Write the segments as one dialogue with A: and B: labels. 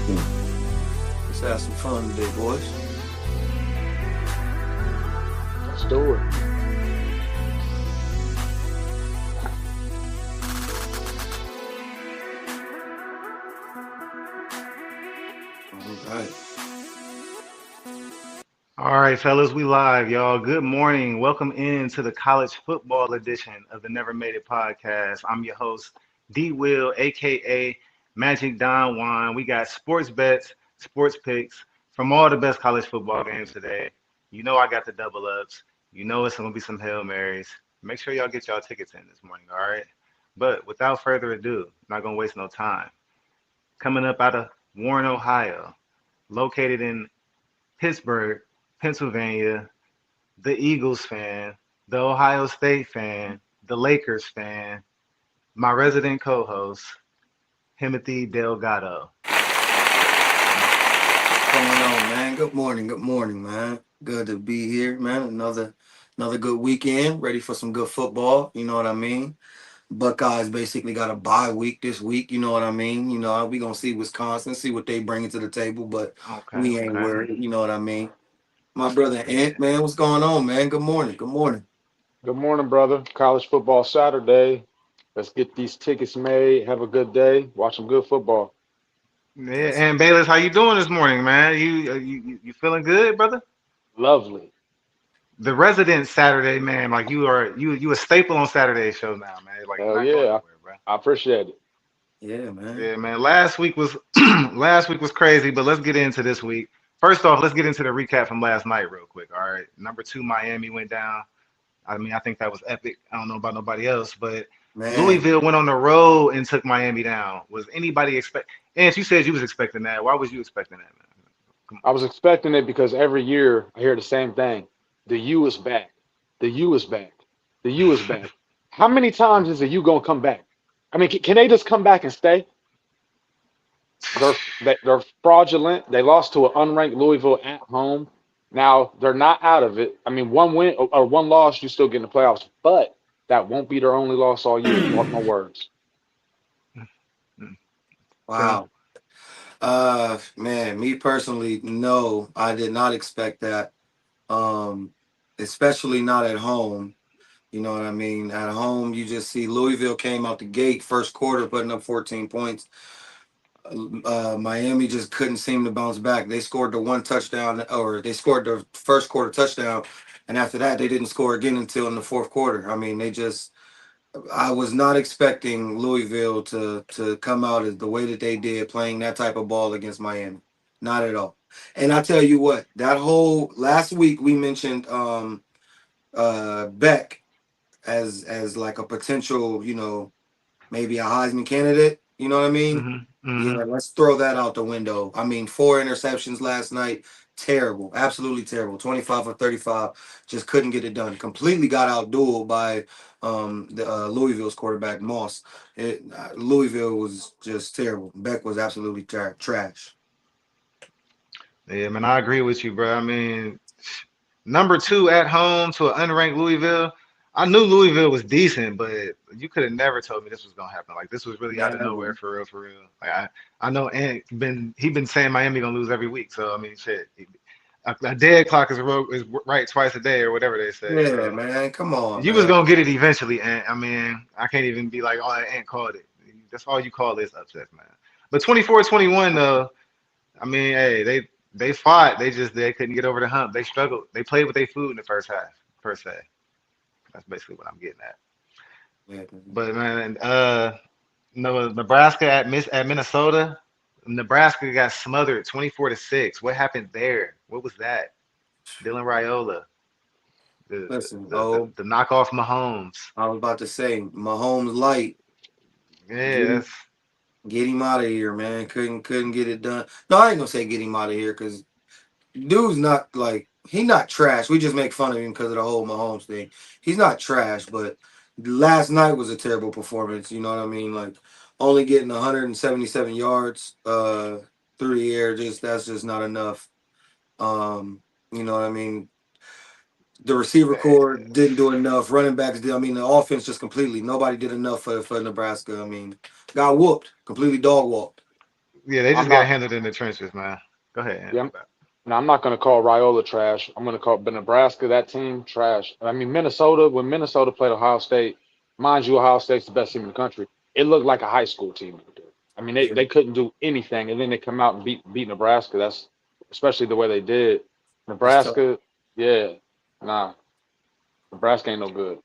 A: Let's have some fun today, boys.
B: Let's do it.
A: All right.
C: All right, fellas, we live, y'all. Good morning. Welcome in to the college football edition of the Never Made It podcast. I'm your host, D Will, aka Magic Don Juan. We got sports bets, sports picks from all the best college football games today. You know I got the double ups. You know it's gonna be some Hail Marys. Make sure y'all get y'all tickets in this morning, all right? But without further ado, not gonna waste no time. Coming up out of Warren, Ohio, located in Pittsburgh, Pennsylvania, the Eagles fan, the Ohio State fan, the Lakers fan, my resident co-host, Timothy Delgado.
A: What's going on, man? Good morning. Good morning, man. Good to be here, man. Another good weekend. Ready for some good football. You know what I mean? Buckeyes basically got a bye week this week. You know what I mean? We gonna see Wisconsin, see what they bring to the table, but
C: Okay,
A: we ain't
C: okay.
A: worried. You know what I mean? My brother Ant,
C: Yeah.
A: man, what's going on, man? Good morning. Good morning.
B: Good morning, brother. College football Saturday. Let's get these tickets made. Have a good day. Watch some good football.
C: Yeah,
A: Yes.
C: and Bayless, how you doing this morning, man? You feeling good, brother?
B: Lovely.
C: The resident Saturday man, like you a staple on Saturday show now, man. Like you're
B: Hell
C: not going
B: yeah.
C: nowhere, bro.
B: I appreciate it.
A: Yeah, man.
C: Yeah, man. Last week was last week was crazy, but let's get into this week. First off, let's get into the recap from last night real quick. All right. Number two, Miami went down. I mean, I think that was epic. I don't know about nobody else, but
A: Man.
C: Louisville went on the road and took Miami down. Was anybody expect? And you said you was expecting that. Why was you expecting that, man? Come
B: I was expecting it because every year I hear the same thing. The U is back. The U is back. The U is
C: on.
B: back. How many times is the U gonna come back? I mean, can they just come back and stay? They're fraudulent. They lost to an unranked Louisville at home. Now they're not out of it. I mean, one win or one loss, you still get in the playoffs, but that won't be their only loss all year. Mark my words.
C: Tim?
A: Wow. Man, me personally, no, I did not expect that. Um, Especially not at home. You know what I mean? At home, you just see Louisville came out the gate first quarter putting up 14 points. Miami just couldn't seem to bounce back. They scored the one touchdown, or they scored the first quarter touchdown, and after that, they didn't score again until in the fourth quarter. I mean, they just. I was not expecting Louisville to come out as the way that they did, playing that type of ball against Miami. Not at all. And I tell you what, that whole last week we mentioned Beck as like a potential, maybe a Heisman candidate. You know what I mean?
C: Hmm. Hmm.
A: Yeah, let's throw that out the window. I mean, 4 interceptions last night. Terrible. Absolutely terrible. 25 for 35. Just couldn't get it done. Completely got outdueled by the Louisville's quarterback, Moss. Louisville was just terrible. Beck was absolutely trash.
C: Yeah, man, I agree with you, bro. I mean, number two at home to an unranked Louisville. I knew Louisville was decent, but you could have never told me this was gonna happen. Like this was really out of nowhere,
A: Never.
C: for real, for real. Like I know Ant he been saying Miami gonna lose every week. So I mean, shit, a dead clock is right twice a day or whatever they say.
A: Yeah,
C: So
A: man. Come on,
C: you was
A: man.
C: gonna get it eventually, Ant. I mean, I can't even be like, oh, Ant called it. That's all you call this upset, man. But 24-21 though. I mean, hey, they fought. They couldn't get over the hump. They struggled. They played with their food in the first half, per se. That's basically what I'm getting at.
A: Yeah.
C: But man, no, Nebraska at Minnesota. Nebraska got smothered 24-6. What happened there? What was that? Dylan Raiola, the
A: Listen,
C: the the, the knockoff Mahomes.
A: I was about to say Mahomes light.
C: Yeah, that's
A: Get him out of here, man. Couldn't get it done. No, I ain't gonna say get him out of here because dude's not like he not trash. We just make fun of him because of the whole Mahomes thing. He's not trash, but last night was a terrible performance. You know what I mean? Like only getting 177 yards through the air, just that's just not enough. You know what I mean? The receiver core didn't do enough. Running backs did. I mean, the offense just completely nobody did enough for Nebraska. I mean, got whooped, completely dog walked.
C: Yeah, they
B: I'm
C: just got
B: not.
C: handled in the trenches, man. Go ahead,
B: Yeah,
C: Andrew.
B: now I'm not going to call Raiola trash. I'm going to call Nebraska, that team, trash. I mean, Minnesota. When Minnesota played Ohio State, mind you, Ohio State's the best team in the country. It looked like a high school team out there. I mean,
A: Yeah,
B: they couldn't do anything, and then they come out and beat Nebraska. That's especially the way they did.
A: it's tough.
B: Nebraska, yeah, nah, Nebraska ain't no good.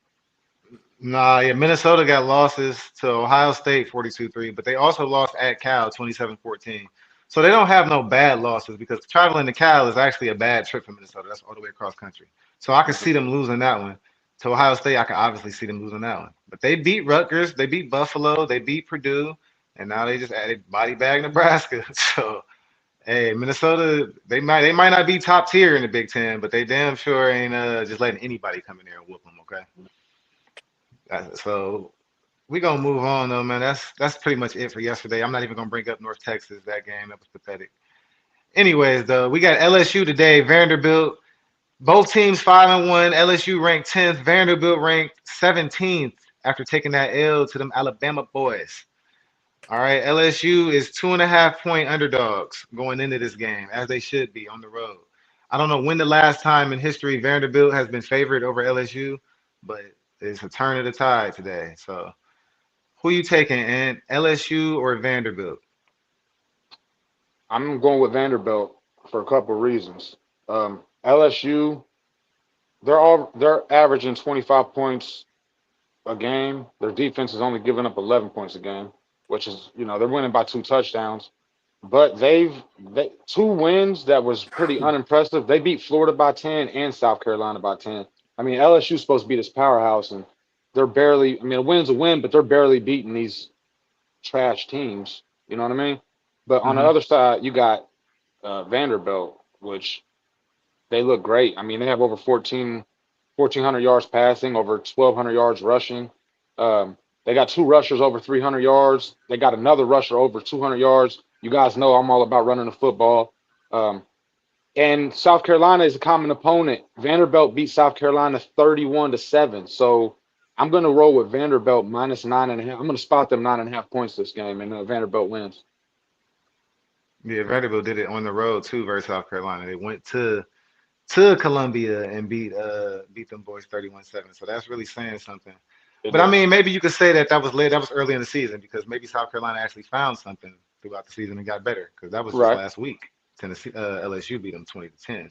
C: Nah, yeah, Minnesota got losses to Ohio State 42-3, but they also lost at Cal 27-14. So they don't have no bad losses because traveling to Cal is actually a bad trip for Minnesota. That's all the way across country. So I can see them losing that one. To Ohio State, I can obviously see them losing that one. But they beat Rutgers, they beat Buffalo, they beat Purdue, and now they just added body bag Nebraska. So hey, Minnesota, they might not be top tier in the Big Ten, but they damn sure ain't just letting anybody come in there and whoop them. Okay, so we gonna move on though, man. That's pretty much it for yesterday. I'm not even gonna bring up North Texas that game. That was pathetic. Anyways, though, we got LSU today. Vanderbilt. Both teams 5-1. LSU ranked 10th. Vanderbilt ranked 17th after taking that L to them Alabama boys. All right, LSU is 2.5 point underdogs going into this game, as they should be on the road. I don't know when the last time in history Vanderbilt has been favored over LSU, but it's a turn of the tide today. So who you taking, and LSU or Vanderbilt?
B: I'm going with Vanderbilt for a couple of reasons. LSU, they're averaging 25 points a game. Their defense is only giving up 11 points a game, which is, they're winning by 2 touchdowns. But they 2 wins that was pretty unimpressive. They beat Florida by 10 and South Carolina by 10. I mean, LSU's supposed to be this powerhouse, and they're barely. I mean, a win's a win, but they're barely beating these trash teams. You know what I mean? But on the
C: Hmm.
B: other side, you got Vanderbilt, which they look great. I mean, they have over 1,400 yards passing, over 1,200 yards rushing. They got two rushers over 300 yards. They got another rusher over 200 yards. You guys know I'm all about running the football. Um, and South Carolina is a common opponent. Vanderbilt beat South Carolina 31-7. So I'm going to roll with Vanderbilt minus 9.5. I'm going to spot them 9.5 points this game, and Vanderbilt wins.
C: Yeah, Vanderbilt did it on the road too versus South Carolina. They went to Columbia and beat them boys 31-7. So that's really saying something.
B: It
C: But I
B: is.
C: mean, maybe you could say that that was late. That was early in the season because maybe South Carolina actually found something throughout the season and got better because that was just
B: Right.
C: last week. Tennessee, LSU beat them 20-10.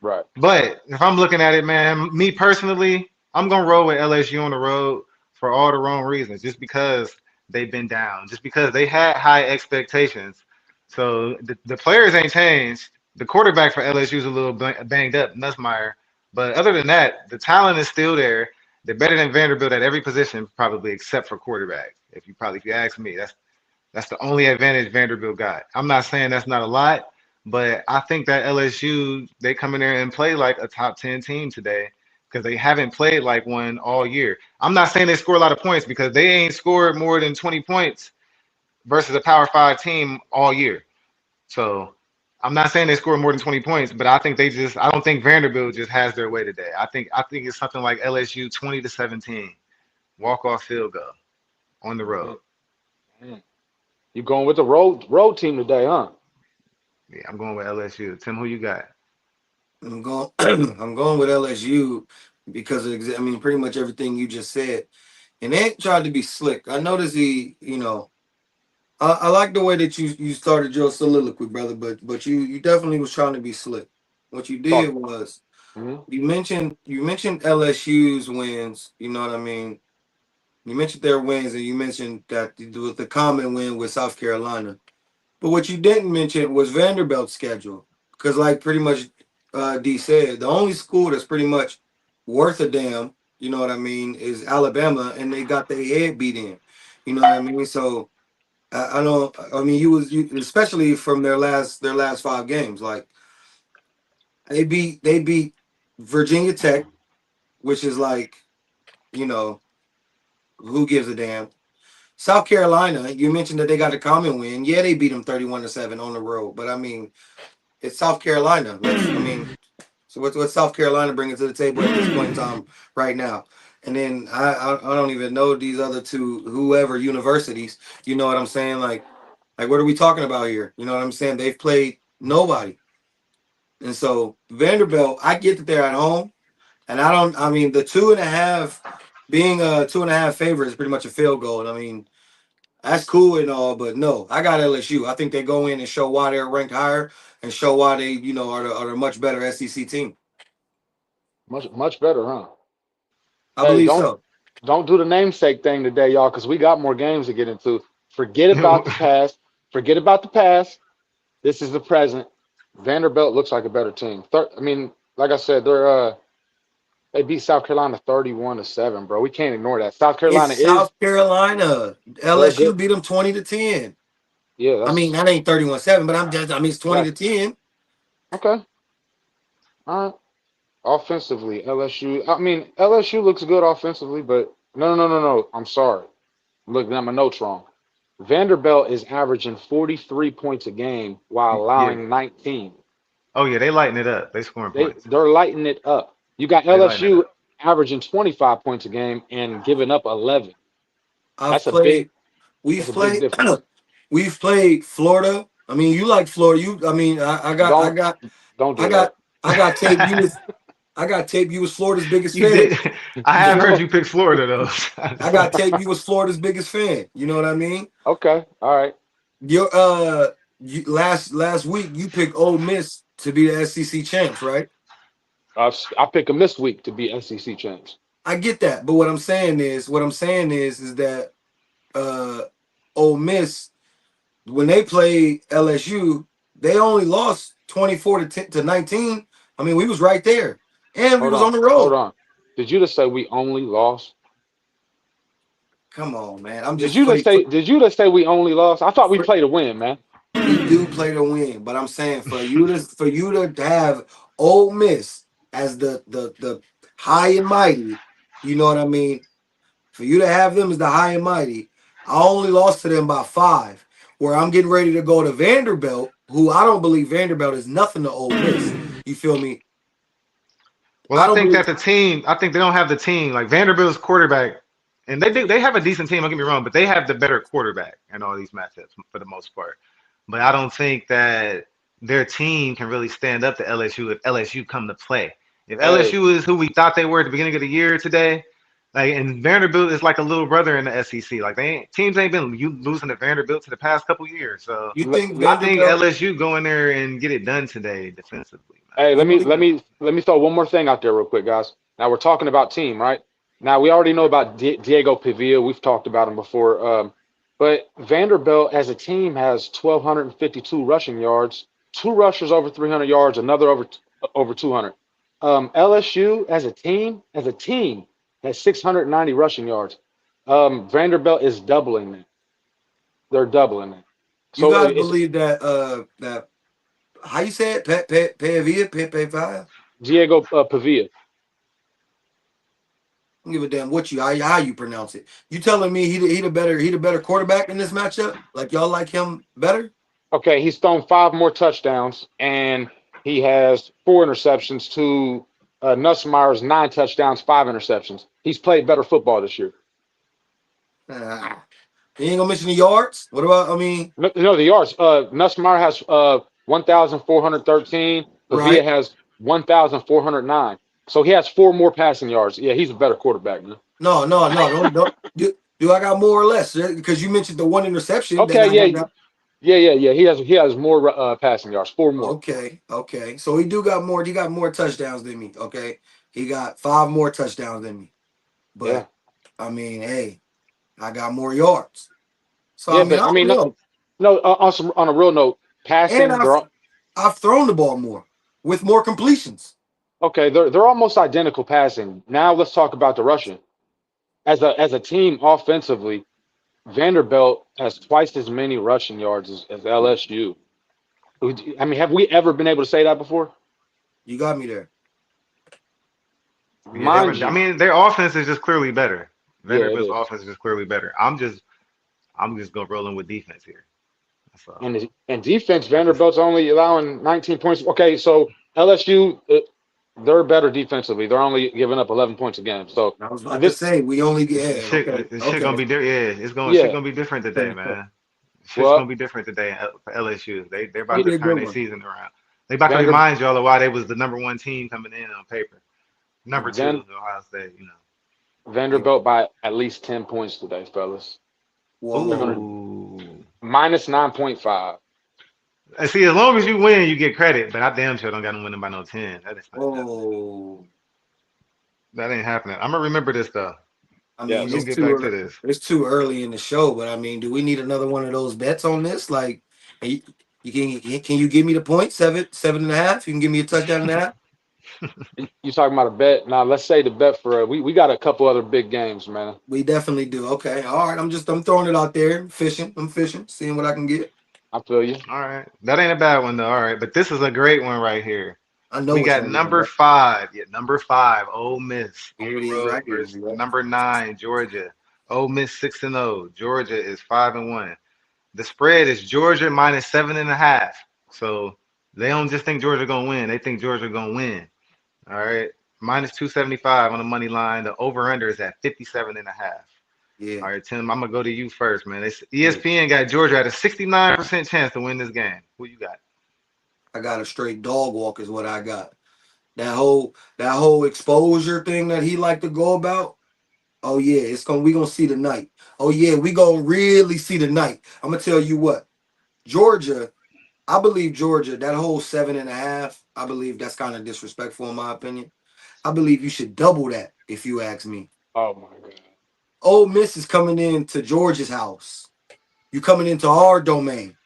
B: Right.
C: But if I'm looking at it, man, me personally, I'm gonna roll with LSU on the road for all the wrong reasons. Just because they've been down, just because they had high expectations. So the players ain't changed. The quarterback for LSU is a little banged up, Nussmeier. But other than that, the talent is still there. They're better than Vanderbilt at every position, probably except for quarterback. If you ask me, that's the only advantage Vanderbilt got. I'm not saying that's not a lot, but I think that LSU they come in there and play like a top 10 team today because they haven't played like one all year. I'm not saying they score a lot of points because they ain't scored more than 20 points versus a Power Five team all year. So I'm not saying they scored more than 20 points, but I don't think Vanderbilt just has their way today. I think it's something like LSU 20-17, walk off field goal on the road.
B: Mm. You going with the road team today, huh?
C: Yeah, I'm going with LSU. Tim, who you got?
A: I'm going. I'm going with LSU because of I mean, pretty much everything you just said. And they tried to be slick. I noticed I like the way that you started your soliloquy, brother. But you definitely was trying to be slick. What you did
B: Talk.
A: was
B: Hmm.
A: you mentioned LSU's wins. You know what I mean. You mentioned their wins, and you mentioned that with the common win with South Carolina. But what you didn't mention was Vanderbilt's schedule, because like pretty much D said, the only school that's pretty much worth a damn, you know what I mean, is Alabama, and they got their head beat in. You know what I mean? So I don't. I mean, especially from their last 5 games. Like they beat Virginia Tech, which is like you know who gives a damn. South Carolina, you mentioned that they got a common win. Yeah, they beat them 31-7 on the road. But I mean, it's South Carolina. So what's South Carolina bringing to the table at this point in time right now? And then I don't even know these other two whoever universities. You know what I'm saying? Like Like, what are we talking about here? You know what I'm saying? They've played nobody. And so Vanderbilt, I get that they're at home. And I don't, I mean, the 2.5 being a 2.5 favorite is pretty much a field goal. And I mean, that's cool and all, but no, I got LSU. I think they go in and show why they're ranked higher and show why they, are a much better SEC team.
B: Much better, huh?
A: I
B: Hey,
A: believe
B: don't
A: so.
B: don't do the namesake thing today, y'all, because we got more games to get into. Forget about the past. Forget about the past. This is the present. Vanderbilt looks like a better team. I mean, like I said, they beat South Carolina 31-7, bro. We can't ignore that. South
A: It's
B: Carolina is
A: South Carolina.
B: they're
A: LSU
B: good.
A: beat them 20-10.
B: Yeah,
A: I mean,
B: that's
A: that ain't 31-7, but I mean, it's twenty to
B: exactly.
A: ten.
B: Okay. All right. Offensively, LSU. I mean, LSU looks good offensively, but no. I'm sorry. I'm looking at my notes wrong. Vanderbilt is averaging 43 points a game while
C: Yeah.
B: allowing 19.
C: Oh yeah, they lighting it up. They scoring
B: They
C: points.
B: they're lighting it up. You got
C: They lighting it
B: LSU
C: up.
B: averaging 25 points a game and giving up 11.
A: I've
B: That's a big
A: played. We've
B: that's a big
A: played.
B: difference.
A: We've played Florida. I mean, you like Florida. I mean,
B: Don't don't
A: I
B: do
A: got,
B: that.
A: I got tape. I got tape. You was Florida's biggest
C: You
A: fan.
C: did. I
A: You
C: have
A: know,
C: heard you pick Florida though.
A: I got tape. You was Florida's biggest fan. You know what I mean?
B: Okay, all right.
A: Your last week you picked Ole Miss to be the SEC champs, right?
B: I pick them this week to be SEC champs.
A: I get that, but what I'm saying is that uh Ole Miss when they played LSU, they only lost 24 to 19. I mean, we was right there, and we was on the
B: Hold
A: road.
B: on. Did you just say we only lost?
A: Come on, man. I'm
B: Did
A: just
B: you just say? Did you just say we only lost? I thought we
A: for
B: played to win, man.
A: we do play to win, but I'm saying for you to have Ole Miss as the high and mighty, you know what I mean? For you to have them as the high and mighty, I only lost to them by 5. Where I'm getting ready to go to Vanderbilt, who I don't believe Vanderbilt is nothing to Ole Miss. You feel me?
C: Well,
A: I
C: I
A: don't
C: think
A: believe.
C: that the team. I think they don't have the team like Vanderbilt's quarterback, and they have a decent team. Don't get me wrong, but they have the better quarterback in all these matchups for the most part. But I don't think that their team can really stand up to LSU if LSU come to play. If
B: Hey,
C: LSU is who we thought they were at the beginning of the year today, like and Vanderbilt is like a little brother in the SEC. Like teams ain't been losing to Vanderbilt to the past couple years. So
A: You
B: let,
A: think
C: I
B: let,
C: think
A: Vanderbilt?
C: LSU go in there and get it done today defensively, man.
B: hey,
A: You
B: let me
A: believe?
B: let me let me throw one more thing out there real quick, guys. Now we're talking about team, right? Now we already know about Diego Pavia. We've talked about him before. But Vanderbilt as a team has 1,252 rushing yards, two rushers over 300 yards, another over 200. LSU as a team has 690 rushing yards. Vanderbilt is doubling that. They're doubling that.
A: You
B: So
A: guys
B: it's
A: believe that how you say it? Pe 5.
B: Diego Pavia.
A: Don't give a damn what how you pronounce it. You telling me he the better quarterback in this matchup? Like y'all like him better?
B: Okay, he's thrown five more touchdowns, and he has four interceptions to Nussmeier's nine touchdowns, five interceptions. He's played better football this year.
A: Ah, he ain't gonna mention the yards. What about? I mean,
B: No, the yards. Nussmeier has 1,413. Pavia
A: right?
B: has 1,409. So he has four more passing yards. Yeah, he's a better quarterback, man.
A: No, no, no. Don't. Do I got more or less? Because you mentioned the one interception that
B: Okay,
A: I got.
B: yeah. He has more passing yards, four more.
A: Okay, okay. So he do got more. He got more touchdowns than me. Okay, he got 5 more touchdowns than me.
B: Yeah,
A: But I mean, hey, I got more yards. So I
B: yeah,
A: mean,
B: but
A: I
B: I
A: don't
B: mean, no,
A: know.
B: no. On a real note,
A: And
B: passing.
A: I've thrown the ball more with more completions.
B: Okay, they're almost identical passing. Now let's talk about the rushing. As a team offensively, Vanderbilt has twice as many rushing yards as LSU. I mean, have we ever been able to say that before?
A: You got me there.
C: Yeah, they
B: Mind
C: were. I
B: you,
C: mean, their offense is just clearly better.
B: yeah, it
C: Vanderbilt's
B: is.
C: offense is just clearly better. I'm just going rolling with defense here. That's all.
B: And defense, Vanderbilt's only allowing 19 points. Okay, so LSU, they're better defensively. They're only giving up 11 points a game. So
A: I was
B: and
A: about to
B: this,
A: say we only get
C: This
A: okay,
C: shit gonna
A: okay.
C: be yeah. Shit
B: yeah,
C: gonna be different today, man. Shit's gonna
B: Well,
C: be different today for LSU. They're
A: That'd
C: about
A: be
C: to
A: a
C: turn
A: good
C: their
A: one.
C: season around. They about to
B: Vander,
C: remind y'all of why they was the number one team coming in on paper. Number
B: Van,
C: two, Ohio State.
A: Yeah.
B: Vanderbilt by at least 10 points today, fellas. They're
A: Whoa.
B: gonna
C: Ooh.
B: minus 9.5.
C: And see, as long as you win, you get credit. But I damn sure don't got them winning by no 10. That is not happening.
A: Whoa.
C: That ain't happening. I'm gonna remember this though.
A: I mean,
C: We're
B: Yes.
C: gonna
A: it's
C: get back
A: too
C: to this.
A: it's too early in the show, but I mean, do we need another one of those bets on this? Like, you, can you give me the point? Seven and a half. You can give me a touchdown and a half.
B: You talking about a bet? Now let's say the bet for we got a couple other big games, man.
A: We definitely do. Okay, all right. I'm throwing it out there. Fishing. I'm fishing, seeing what I can get.
B: I feel you.
C: All right. That ain't a bad one though. All right. But this is a great one right here.
A: I know
C: We
A: which
C: got
A: one. It
C: number
A: is.
C: five. Yeah, number five, Ole Miss on
A: Here
C: the
A: it is,
C: road
A: right here.
C: versus number nine, Georgia. Ole Miss 6-0. Georgia is 5-1. The spread is Georgia minus 7.5. So they don't just think Georgia gonna win. They think Georgia gonna win. All right. Minus 275 on the money line. The over under is at 57.5.
A: Yeah,
C: All right, Tim, I'm gonna go to you first, man.
A: yeah.
C: ESPN got Georgia at a 69% chance to win this game. Who you got?
A: I got a straight dog walk is what I got. That whole exposure thing that he like to go about. Oh yeah, we gonna see tonight. Oh yeah, we gonna really see tonight. I'm gonna tell you what, Georgia. I believe Georgia. That whole 7.5. I believe that's kind of disrespectful in my opinion. I believe you should double that if you ask me.
B: Oh my god.
A: Ole Miss is coming into Georgia's house. You coming into our domain.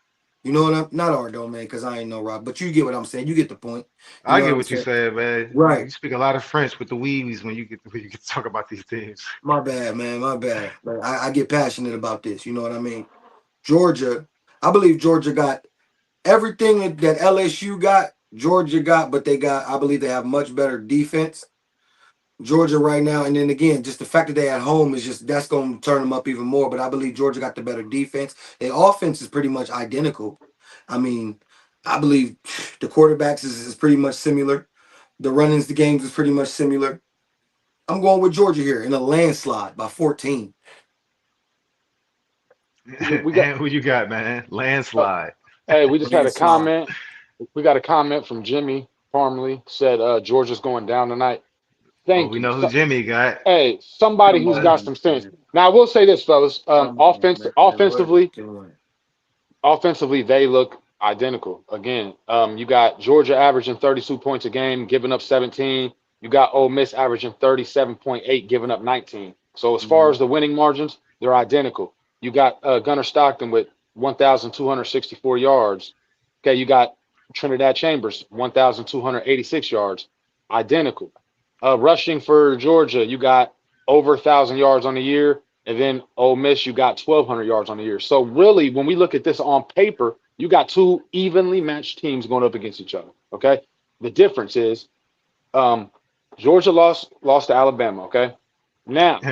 A: You know what I'm not our domain because I ain't no rock, but you get what I'm saying. You get the point. You
C: I
A: know what
C: get
A: I'm
C: what you
A: saying?
C: said, man. You
A: Right.
C: speak a lot of French with the weaves when you get to talk about these teams.
A: My bad, man. My bad. But I get passionate about this. You know what I mean? Georgia, I believe Georgia got everything that LSU got, Georgia got, but I believe they have much better defense. Georgia right now, and then again, just the fact that they at home is just that's going to turn them up even more. But I believe Georgia got the better defense. Their offense is pretty much identical. I mean, I believe the quarterbacks is pretty much similar. The runnings, the games is pretty much similar. I'm going with Georgia here in a landslide by 14.
B: We got
C: And who you got, man?
B: uh,
C: Landslide.
B: hey, we just had a
A: Landslide.
B: comment. We got a comment from Jimmy Parmley said Georgia's going down tonight.
C: Oh,
B: Thank
C: we
B: you.
C: know who
B: So,
C: Jimmy got.
B: hey, somebody
A: Come
B: who's got
A: on,
B: some sense.
A: man.
B: Now I will say this, fellas.
A: Come on, man. What are you
B: Offensively,
A: doing?
B: they look identical. Again, you got Georgia averaging 32 points a game, giving up 17. You got Ole Miss averaging 37.8, giving up 19. So as far
A: Mhm.
B: as the winning margins, they're identical. You got Gunnar Stockton with 1,264 yards. Okay, you got Trinidad Chambers 1,286 yards, identical. Rushing for Georgia, you got over 1,000 yards on the year. And then Ole Miss, you got 1,200 yards on the year. So really, when we look at this on paper, you got two evenly matched teams going up against each other. Okay. The difference is um, Georgia lost to Alabama. Okay. Now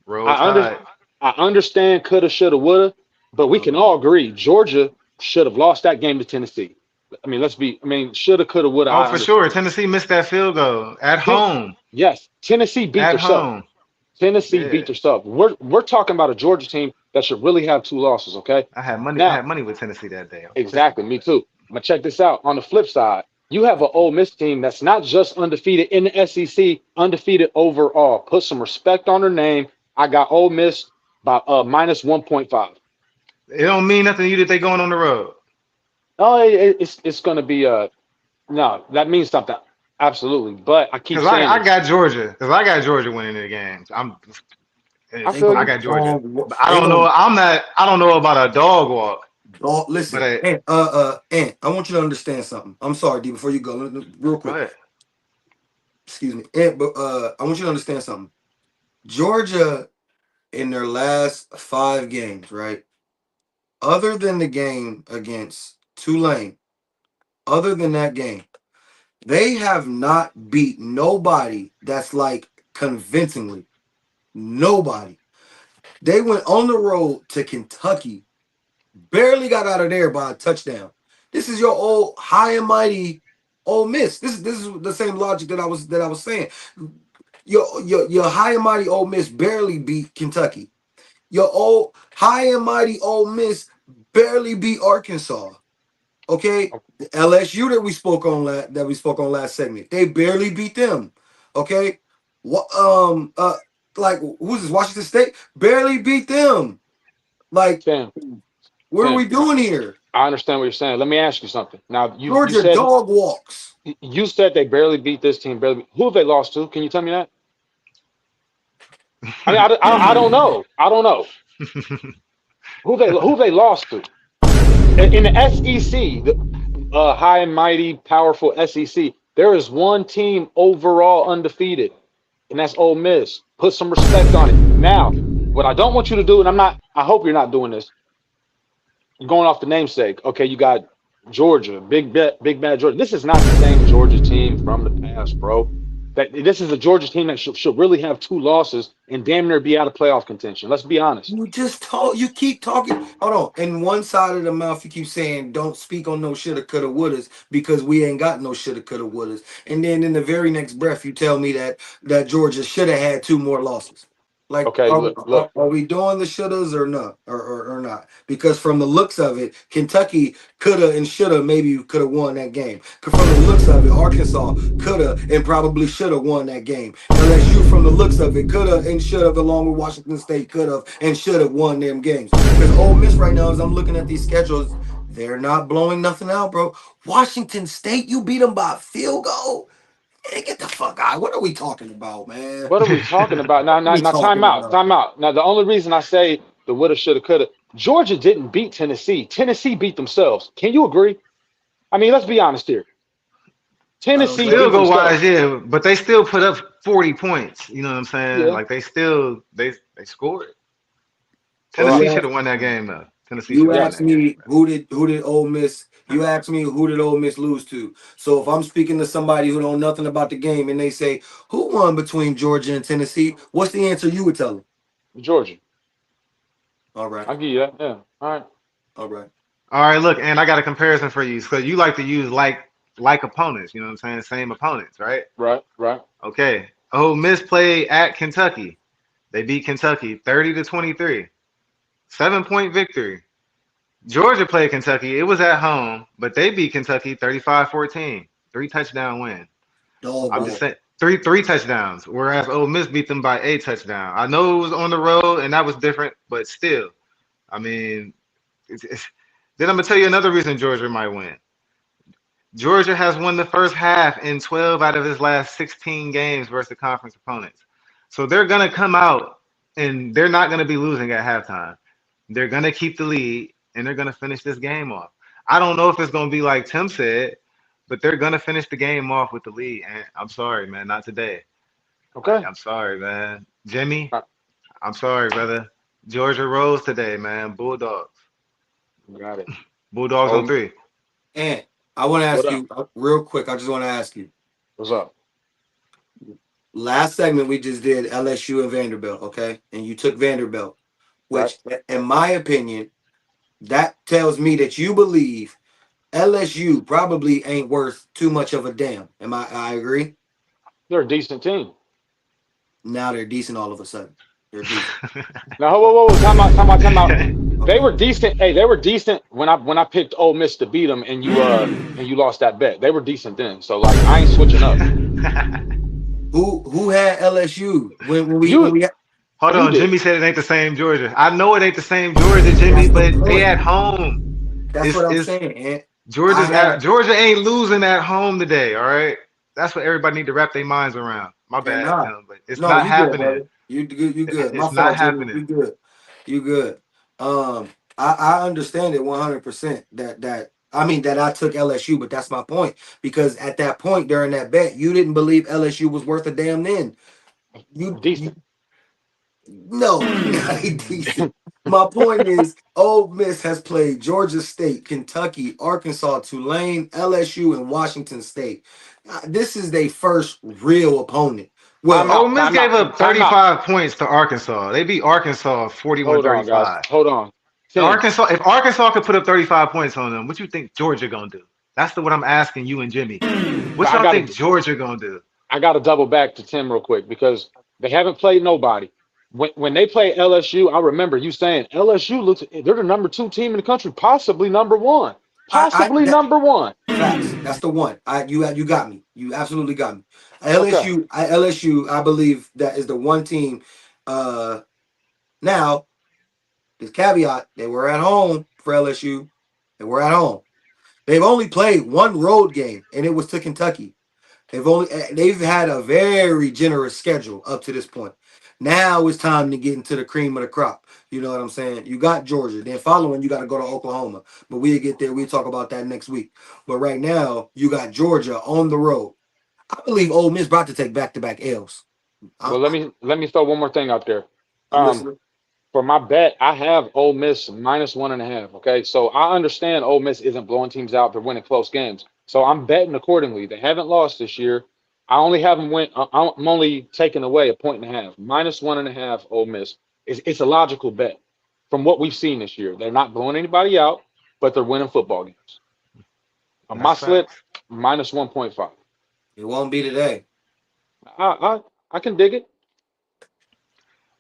C: Roll
B: I under
C: Tide.
B: I understand coulda, shoulda, woulda, but we can
A: Uh-huh.
B: all agree Georgia should have lost that game to Tennessee. I mean, shoulda, coulda, woulda.
C: Oh,
B: I
C: for sure.
B: understand.
C: Tennessee missed that field goal at
B: Ten,
C: home.
B: yes, Tennessee beat
C: At
B: themselves.
C: home.
B: Tennessee
C: Yeah.
B: beat themselves. We're talking about a Georgia team that should really have two losses. Okay.
C: I had money. I
B: Now,
C: had money with Tennessee that day. I was pissed
B: exactly,
C: about
B: me
C: that.
B: too. But check this out. On the flip side, you have an Ole Miss team that's not just undefeated in the SEC, undefeated overall. Put some respect on their name. I got Ole Miss by minus 1.5.
C: It don't mean nothing to you that they going on the road.
B: Oh, it's going to be no, that means something. Absolutely. But I keep
C: Cause
B: saying
C: I
B: this.
C: got Georgia. Cause I got Georgia winning the games.
B: I
A: They
B: feel
C: I
A: gonna
B: you.
C: got Georgia. But I
A: they
C: don't know.
A: gonna
C: I'm not. I don't know about a dog walk. But
A: listen, Ant, I want you to understand something. I'm sorry, D, before you go, real
C: go
A: quick.
C: ahead.
A: Excuse me. Ant, but I want you to understand something. Georgia in their last 5 games, right? Other than the game against Tulane, other than that game, they have not beat nobody that's like convincingly. Nobody. They went on the road to Kentucky, barely got out of there by a touchdown. This is your old high and mighty Ole Miss. This is the same logic that I was saying. Your high and mighty Ole Miss barely beat Kentucky. Your old high and mighty Ole Miss barely beat Arkansas. Okay, the LSU that we spoke on last segment, they barely beat them. Okay, what like who's this? Washington State barely beat them. Like,
B: Tim,
A: what are
B: Tim,
A: we doing here?
B: I understand what you're saying. Let me ask you something. Now,
A: Georgia dog walks.
B: you said they barely beat this team. Barely. Who have they lost to? Can you tell me that? I mean, I don't know. I don't know who they lost to in the SEC, the high and mighty, powerful SEC. There is one team overall undefeated, and that's Ole Miss. Put some respect on it. Now, what I don't want you to do, and I'm not. I hope you're not doing this. You're going off the namesake. Okay, you got Georgia, big bad Georgia. This is not the same Georgia team from the past, bro. This is a Georgia team that should really have two losses and damn near be out of playoff contention. Let's be honest.
A: You keep talking. Hold on. In one side of the mouth, you keep saying, don't speak on no shoulda, coulda, wouldas because we ain't got no shoulda, coulda, wouldas. And then in the very next breath, you tell me that Georgia should have had two more losses. Like,
B: Okay, look.
A: are we doing the shouldas or not? Or not? Because from the looks of it, Kentucky coulda and shoulda maybe could have won that game. 'Cause from the looks of it, Arkansas coulda and probably should have won that game. LSU, from the looks of it, coulda and should have, along with Washington State, could have and should have won them games. Because Ole Miss right now, as I'm looking at these schedules, they're not blowing nothing out, bro. Washington State, you beat them by a field goal. Hey, get the fuck out. What are we talking about, man?
B: What are we talking about? Now,
A: What are
B: now,
A: we
B: now, time
A: talking
B: out,
A: about?
B: time out. Now, the only reason I say the woulda, shoulda, coulda, Georgia didn't beat Tennessee. Tennessee beat themselves. Can you agree? I mean, let's be honest here.
A: I don't
B: Tennessee
A: know.
B: beat
C: Field goal
B: themselves.
C: wise, yeah, but they still put up 40 points. You know what I'm saying?
B: Yeah.
C: Like they scored.
B: Well,
C: Tennessee should have won that game though. Tennessee should
A: You
C: have won
B: yes.
A: asked
C: that game,
A: me who did Ole Miss. You asked me who did Ole Miss lose to. So if I'm speaking to somebody who know nothing about the game and they say who won between Georgia and Tennessee, what's the answer you would tell them?
B: Georgia.
A: All right,
B: I'll give you that. Yeah. All right.
A: all right.
C: All right, look, and I got a comparison for you. So you like to use like opponents, you know what I'm saying? Same opponents, right?
B: Right. Right.
C: Okay. Ole Miss played at Kentucky. They beat Kentucky 30-23. 7-point victory. Georgia played Kentucky. It was at home, but they beat Kentucky 35-14. Three-touchdown win.
A: Dog
C: I'm just
A: walk.
C: saying three touchdowns, whereas Ole Miss beat them by a touchdown. I know it was on the road and that was different, but still, I mean, then I'm gonna tell you another reason Georgia might win. Georgia has won the first half in 12 out of his last 16 games versus conference opponents. So they're gonna come out and they're not gonna be losing at halftime. They're gonna keep the lead and they're gonna finish this game off. I don't know if it's gonna be like Tim said, but they're gonna finish the game off with the lead. And I'm sorry, man, not today. Like,
B: Okay.
C: I'm sorry, man. Jimmy,
B: Uh,
C: I'm sorry, brother. Georgia rose today, man. Bulldogs.
B: Got it.
C: Bulldogs on
B: Oh,
C: three.
A: And I want to
B: what
A: ask
B: up?
A: you real quick. I just want to ask you.
B: What's up?
A: Last segment we just did LSU and Vanderbilt, okay? And you took Vanderbilt,
B: Right.
A: which, in my opinion, that tells me that you believe LSU probably ain't worth too much of a damn. I agree.
B: They're a decent team.
A: Now they're decent all of a sudden. They're decent.
B: Now, whoa. Time out. Time out. Time out. They
A: Okay.
B: were decent. Hey, they were decent when I picked Ole Miss to beat them, and you lost that bet. They were decent then. So like, I ain't switching up.
A: Who had LSU when
B: You
A: we
C: Hold
B: you
C: on,
B: did.
C: Jimmy said it ain't the same Georgia. I know it ain't the same Georgia, Jimmy,
A: that's the
C: but they
A: point.
C: at home.
A: That's
C: It's
A: what I'm
C: it's
A: saying. And I had
C: Georgia ain't losing at home today, all right? That's what everybody need to wrap their minds around. My
A: they're
C: bad,
A: not.
C: Tim, but it's
A: No,
C: not
A: you good,
C: happening.
A: brother. You good, you good. My
C: It's not
A: fault, Jimmy.
C: happening.
A: You good. You good. I understand it 100% that I mean that I took LSU, but that's my point. Because at that point during that bet, you didn't believe LSU was worth a damn then. You
B: Decent.
A: No, not decent. My point is, Ole Miss has played Georgia State, Kentucky, Arkansas, Tulane, LSU, and Washington State. This is their first real opponent.
B: Time
A: Well,
C: Ole
B: out.
C: Miss
B: Time out.
C: gave up
B: Time out.
C: 35 points to Arkansas. They beat Arkansas
B: Hold on, guys.
C: 41-35.
B: Hold on. Tim,
C: Arkansas, if Arkansas could put up 35 points on them, what you think Georgia gonna do? That's what I'm asking you and Jimmy. What
B: I
C: y'all
B: gotta
C: think Georgia gonna do?
B: I gotta double back to Tim real quick because they haven't played nobody. when they play LSU, I remember you saying LSU looks they're the number 2 team in the country, possibly number 1,
A: I
B: possibly
A: that
B: number 1.
A: facts. That's the one. You got me. You absolutely got me.
B: Okay.
A: LSU. I believe that is the one team. Uh, now this caveat: they were at home for LSU. They were at home. They've only played one road game, and it was to Kentucky. They've had a very generous schedule up to this point. Now it's time to get into the cream of the crop. You know what I'm saying? You got Georgia. Then following, you got to go to Oklahoma. But we'll get there. We'll talk about that next week. But right now, you got Georgia on the road. I believe Ole Miss about to take back-to-back L's.
B: Well, let me throw one more thing out there.
A: I'm
B: Um,
A: listening.
B: for my bet, I have Ole Miss -1.5. Okay, so I understand Ole Miss isn't blowing teams out; they're winning close games. So I'm betting accordingly. They haven't lost this year. I only have them win. I'm only taking away a point and a half. -1.5. Ole Miss. It's a logical bet from what we've seen this year. They're not blowing anybody out, but they're winning football games. On my
C: That's
B: slip,
C: facts.
B: -1.5.
A: It won't be today.
B: I can dig it.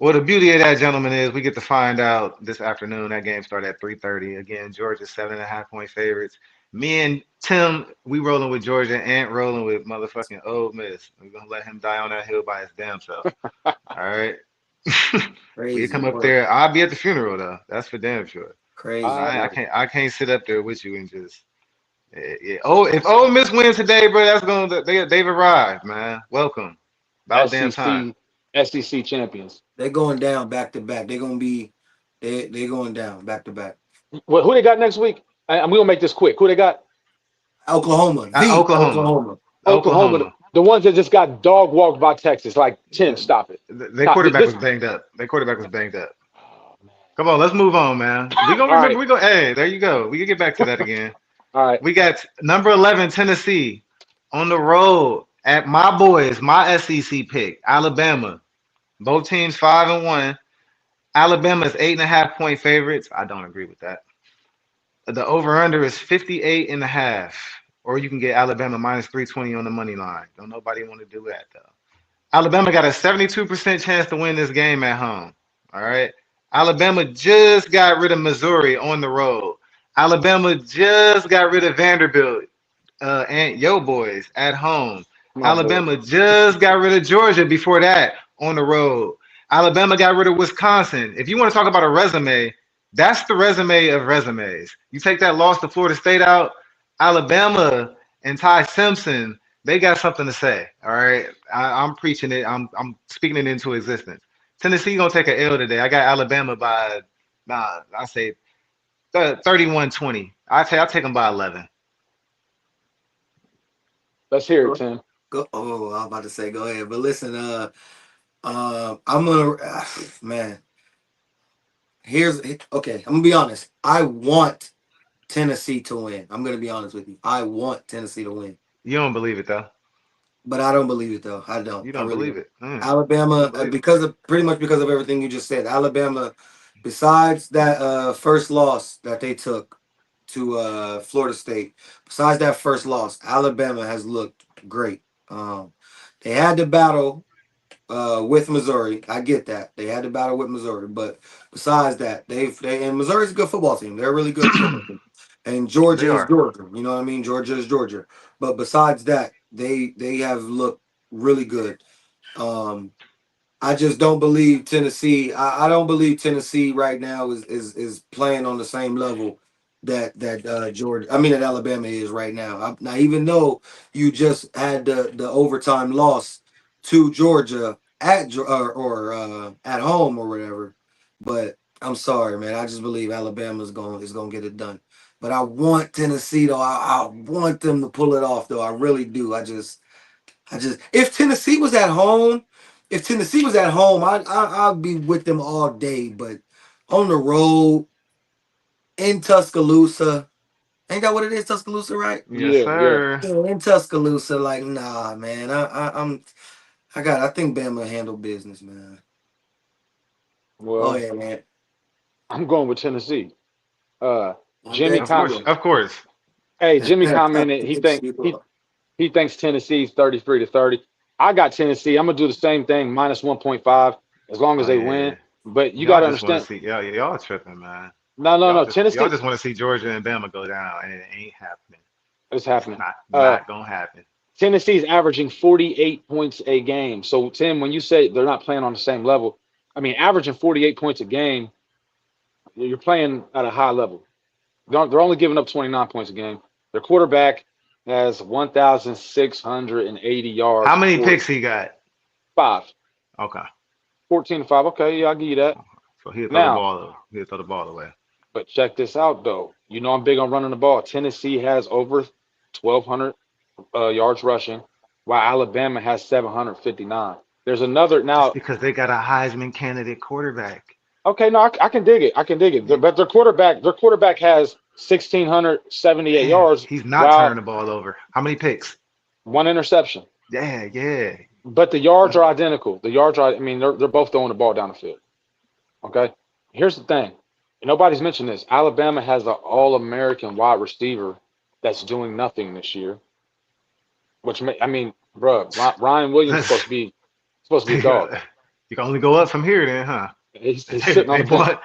C: Well, the beauty of that, gentlemen, is we get to find out this afternoon. That game started at 3:30. Again, Georgia 7.5 point favorites. Me and Tim, we rolling with Georgia. Ant rolling with motherfucking Ole Miss. We're gonna let him die on that hill by his damn self. All right. We
A: Crazy
C: come up
A: work.
C: there. I'll be at the funeral though. That's for damn sure.
A: Crazy
B: I
C: I
A: work.
C: can't. I can't sit up there with you and just. Yeah. Oh, if Ole Miss wins today, bro, that's gonna. They've arrived, man. Welcome. About damn time.
B: SEC SEC champions.
A: They're going down back to back. They're gonna be they going down back to back.
B: Well, who they got next week? And we're gonna make this quick. Who they got?
A: Oklahoma, the
C: Oklahoma.
A: Oklahoma.
B: Oklahoma,
C: Oklahoma.
B: the ones that just got dog walked by Texas. Like, Tim,
A: Yeah.
B: stop it.
C: Their
B: Stop
C: quarterback was
B: this.
C: banged up. Their quarterback was banged up.
B: Oh, man.
C: Come on, let's move on, man. We gonna
B: All
C: remember.
B: right,
C: We go. Hey, there you go. We can get back to that again.
B: all right.
C: We got number 11 Tennessee on the road at my boys, my SEC pick, Alabama. Both teams 5-1. Alabama's 8.5 point favorites. I don't agree with that. The over under is 58 and a half. Or you can get Alabama -320 on the money line. Don't nobody want to do that though. Alabama got a 72% chance to win this game at home. All right. Alabama just got rid of Missouri on the road. Alabama just got rid of Vanderbilt and Yo Boys at home.
B: My boy.
C: Alabama just got rid of Georgia before that on the road. Alabama got rid of Wisconsin. If you want to talk about a resume, that's the resume of resumes. You take that loss to Florida State out, Alabama and Ty Simpson, they got something to say. All right. I'm preaching it. I'm speaking it into existence. Tennessee gonna take an L today. I got Alabama by I say 31-20. I'll take them by 11.
B: Let's hear it,
A: Go,
B: Tim.
A: Oh, I was about to say go ahead, but listen. I'm gonna man. Here's okay. I'm gonna be honest. I want Tennessee to win. I'm gonna be honest with you. I want Tennessee to win,
C: You don't believe it though.
A: but I don't believe it though. I don't.
C: You
A: I
C: don't
A: really
C: believe
A: don't.
C: it. You
A: Alabama,
C: don't believe it.
A: because of pretty much because of everything you just said. Alabama, besides that first loss that they took to Florida State, besides that first loss, Alabama has looked great. They had to battle with Missouri. I get that. They had to battle with Missouri, but besides that, they and Missouri's a good football team. They're a really good football team. And
C: They
A: Georgia is
C: are.
A: Georgia. You know what I mean? Georgia is Georgia. But besides that, they have looked really good. Um I just don't believe Tennessee. I don't believe Tennessee right now is playing on the same level that Georgia. I mean that Alabama is right now. Now even though you just had the overtime loss to Georgia or at home or whatever, but I'm sorry, man. I just believe Alabama's going to get it done. But I want Tennessee though. I want them to pull it off though. I really do. I just if Tennessee was at home, if Tennessee was at home, I'd be with them all day. But on the road in Tuscaloosa, ain't that what it is, Tuscaloosa, right?
C: Yes,
B: Yeah, yeah.
C: sir.
A: Yeah, in Tuscaloosa, like nah, man. I think Bama handle business, man. Go
B: Well,
A: ahead, man.
B: I'm going with Tennessee. Uh,
A: I
B: Jimmy
C: Of
A: bet
B: com-
C: course.
A: you
C: Of course.
B: Hey,
A: will.
B: Jimmy
A: I
B: commented
A: bet you will.
B: he thinks Tennessee's 33-30. I got Tennessee. I'm gonna do the same thing, -1.5. as long as
C: Oh
B: they
C: yeah.
B: win. But you got
C: Y'all
B: to
C: just want to
B: understand.
C: see y'all tripping, man.
B: No, no,
C: Y'all
B: no.
C: y'all
B: Tennessee
C: just want to see Georgia and Bama go down, and it ain't happening.
B: is
C: It's
B: happening. Uh,
C: not gonna happen.
B: Tennessee's averaging 48 points a game. So Tim, when you say they're not playing on the same level, I mean averaging 48 points a game, you're playing at a high level. They're only giving up 29 points a game. Their quarterback has 1,680
C: How
B: yards,
C: many picks he got?
B: five,
C: Okay.
B: 14 to 5. Okay, yeah, I'll give you that.
C: So he'll throw the
B: Now,
C: ball. He'll throw the ball away.
B: but check this out though. You know I'm big on running the ball. Tennessee has over 1,200 yards rushing, while Alabama has 759. There's another
C: That's
B: now.
C: because they got a Heisman candidate quarterback.
B: Okay, no, I can dig it. I can dig it. But their quarterback has 1,678
C: Damn,
B: yards,
C: he's not turning
B: while
C: the ball over. How many picks?
B: one interception.
C: Yeah, yeah.
B: But the yards are identical. The yards are, I mean, they're both throwing the ball down the field. Okay. Here's the thing. Nobody's mentioned this. Alabama has an all-American wide receiver that's doing nothing this year. I mean, bro, Ryan Williams is supposed to be a
C: you
B: dog.
C: can only go up from here, then, huh?
B: He's sitting on
C: They
B: the bench.
C: bought.